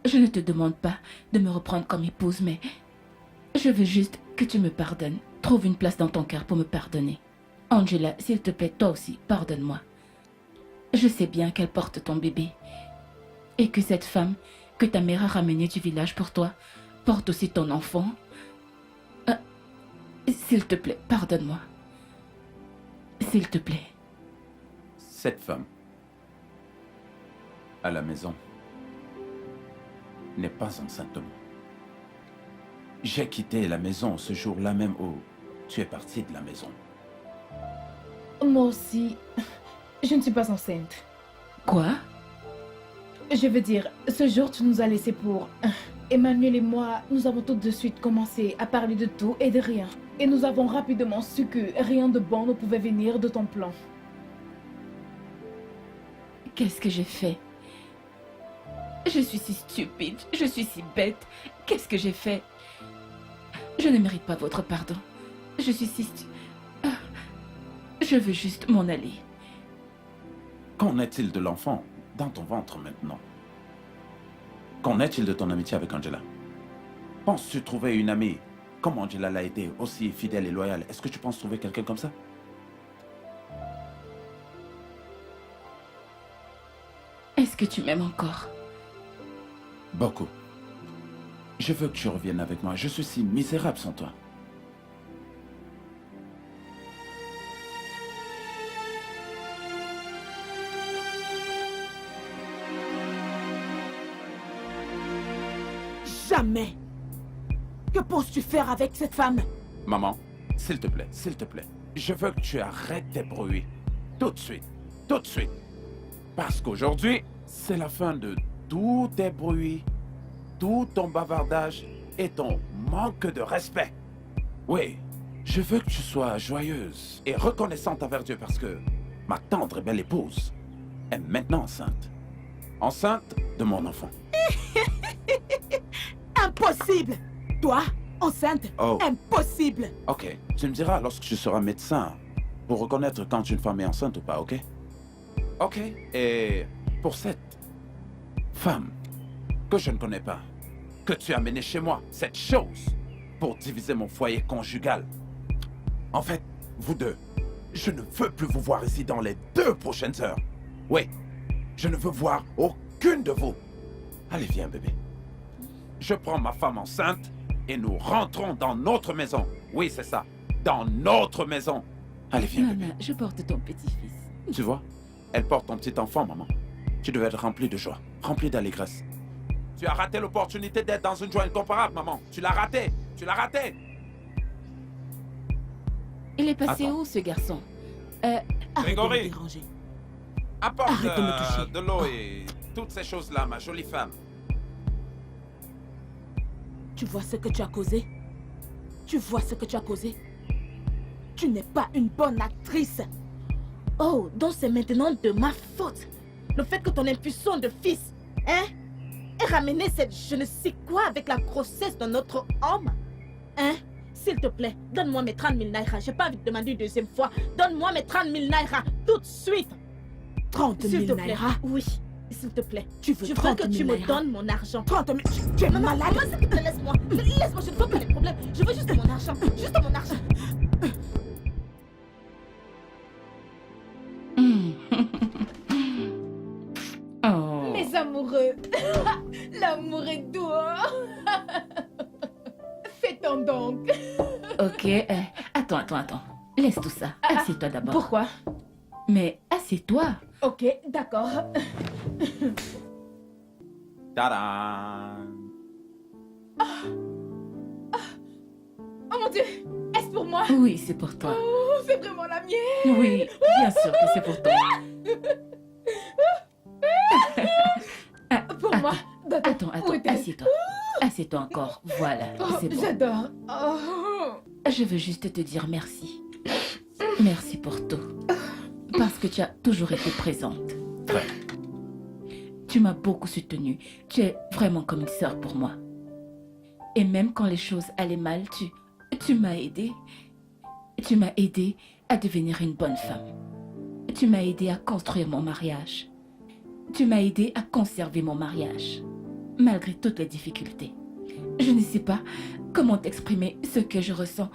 Je ne te demande pas de me reprendre comme épouse, mais je veux juste que tu me pardonnes. Trouve une place dans ton cœur pour me pardonner. Angela, s'il te plaît, toi aussi, pardonne-moi. Je sais bien qu'elle porte ton bébé et que cette femme que ta mère a ramenée du village pour toi porte aussi ton enfant. S'il te plaît, pardonne-moi. S'il te plaît. Cette femme, à la maison, n'est pas enceinte de moi. J'ai quitté la maison ce jour-là même où tu es parti de la maison. Moi aussi, je ne suis pas enceinte. Quoi? Je veux dire, ce jour, tu nous as laissés pour... Emmanuel et moi, nous avons tout de suite commencé à parler de tout et de rien. Et nous avons rapidement su que rien de bon ne pouvait venir de ton plan. Qu'est-ce que j'ai fait? Je suis si stupide, je suis si bête. Qu'est-ce que j'ai fait? Je ne mérite pas votre pardon. Je suis si je veux juste m'en aller. Qu'en est-il de l'enfant dans ton ventre maintenant? Qu'en est-il de ton amitié avec Angela? Penses-tu trouver une amie comme Angela l'a été, aussi fidèle et loyale? Est-ce que tu penses trouver quelqu'un comme ça? Est-ce que tu m'aimes encore? Beaucoup. Je veux que tu reviennes avec moi. Je suis si misérable sans toi. Jamais. Que penses-tu faire avec cette femme? Maman, s'il te plaît, s'il te plaît. Je veux que tu arrêtes tes bruits. Tout de suite. Tout de suite. Parce qu'aujourd'hui, c'est la fin de tous tes bruits, tout ton bavardage et ton manque de respect. Oui, je veux que tu sois joyeuse et reconnaissante envers Dieu parce que ma tendre et belle épouse est maintenant enceinte. Enceinte de mon enfant. Impossible! Toi, enceinte? Oh. Impossible! Ok, tu me diras lorsque tu seras médecin pour reconnaître quand une femme est enceinte ou pas, ok? Ok, et pour cette femme que je ne connais pas, que tu as menée chez moi, cette chose, pour diviser mon foyer conjugal. En fait, vous deux, je ne veux plus vous voir ici dans les 2 prochaines heures. Oui, Je ne veux voir aucune de vous. Allez, viens, bébé. Je prends ma femme enceinte et nous rentrons dans notre maison. Oui, c'est ça. Dans notre maison. Allez, viens, bébé. Nana, je porte ton petit-fils. Tu vois, elle porte ton petit enfant, maman. Tu devais être rempli de joie, rempli d'allégresse. Tu as raté l'opportunité d'être dans une joie incomparable, maman. Tu l'as raté. Tu l'as raté. Il est passé Attends. où, ce garçon? Arrête de Grégory. me déranger. Apporte Arrête de me toucher. de l'eau et toutes ces choses-là, ma jolie femme. Tu vois ce que tu as causé? Tu vois ce que tu as causé? Tu n'es pas une bonne actrice. Oh, donc c'est maintenant de ma faute. Le fait que ton impulsion de fils, hein, ait ramené cette je ne sais quoi avec la grossesse de notre homme. Hein? S'il te plaît, donne-moi mes 30 000 naira. J'ai pas envie de demander une deuxième fois. Donne-moi mes 30 000 naira tout de suite. 30 000 S'il te naira? plaît. Oui, s'il te plaît. Tu veux Je veux 30 que 000 tu me naira? donnes mon argent. 30 000? Tu es malade? Maman, s'il te plaît, laisse-moi. Laisse-moi, je ne veux pas les problèmes. Je veux juste mon argent. Juste mon argent. Oh. Mes amoureux, l'amour est doux. Fais-t'en donc. Ok, attends. Laisse tout ça. Assieds-toi d'abord. Pourquoi? Mais assieds-toi. Ok, d'accord. Tadam! Oh mon Dieu, est-ce pour moi? Oui, c'est pour toi. Oh, c'est vraiment la mienne. Oui, bien sûr que c'est pour toi. Pour moi. D'accord. Attends, Où est-elle? assieds-toi. Assieds-toi encore. Voilà, Oh, c'est bon. j'adore. Oh. Je veux juste te dire merci. Merci pour tout. Parce que tu as toujours été présente. Vrai. Tu m'as beaucoup soutenue. Tu es vraiment comme une sœur pour moi. Et même quand les choses allaient mal, tu m'as aidée. Tu m'as aidée à devenir une bonne femme. Tu m'as aidée à construire mon mariage. Tu m'as aidée à conserver mon mariage. Malgré toutes les difficultés. Je ne sais pas comment t'exprimer ce que je ressens.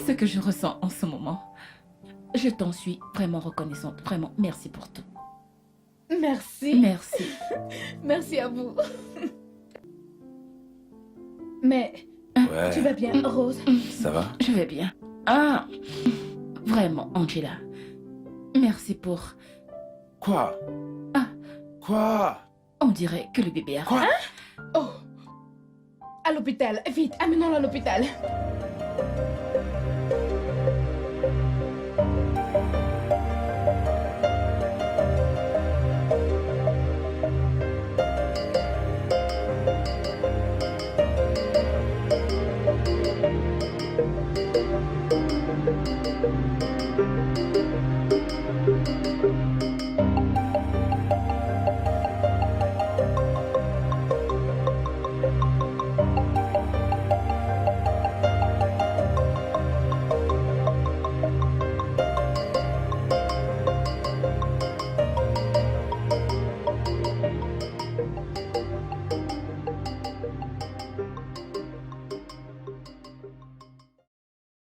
Ce que je ressens en ce moment. Je t'en suis vraiment reconnaissante. Vraiment, merci pour tout. Merci. Merci. Merci à vous. Mais Ouais. tu vas bien, Rose? Ça va? Je vais bien. Ah, vraiment, Angela. Merci pour... Quoi? Ah. Quoi? On dirait que le bébé a... Quoi? Oh. À l'hôpital, vite, amenons-le à l'hôpital.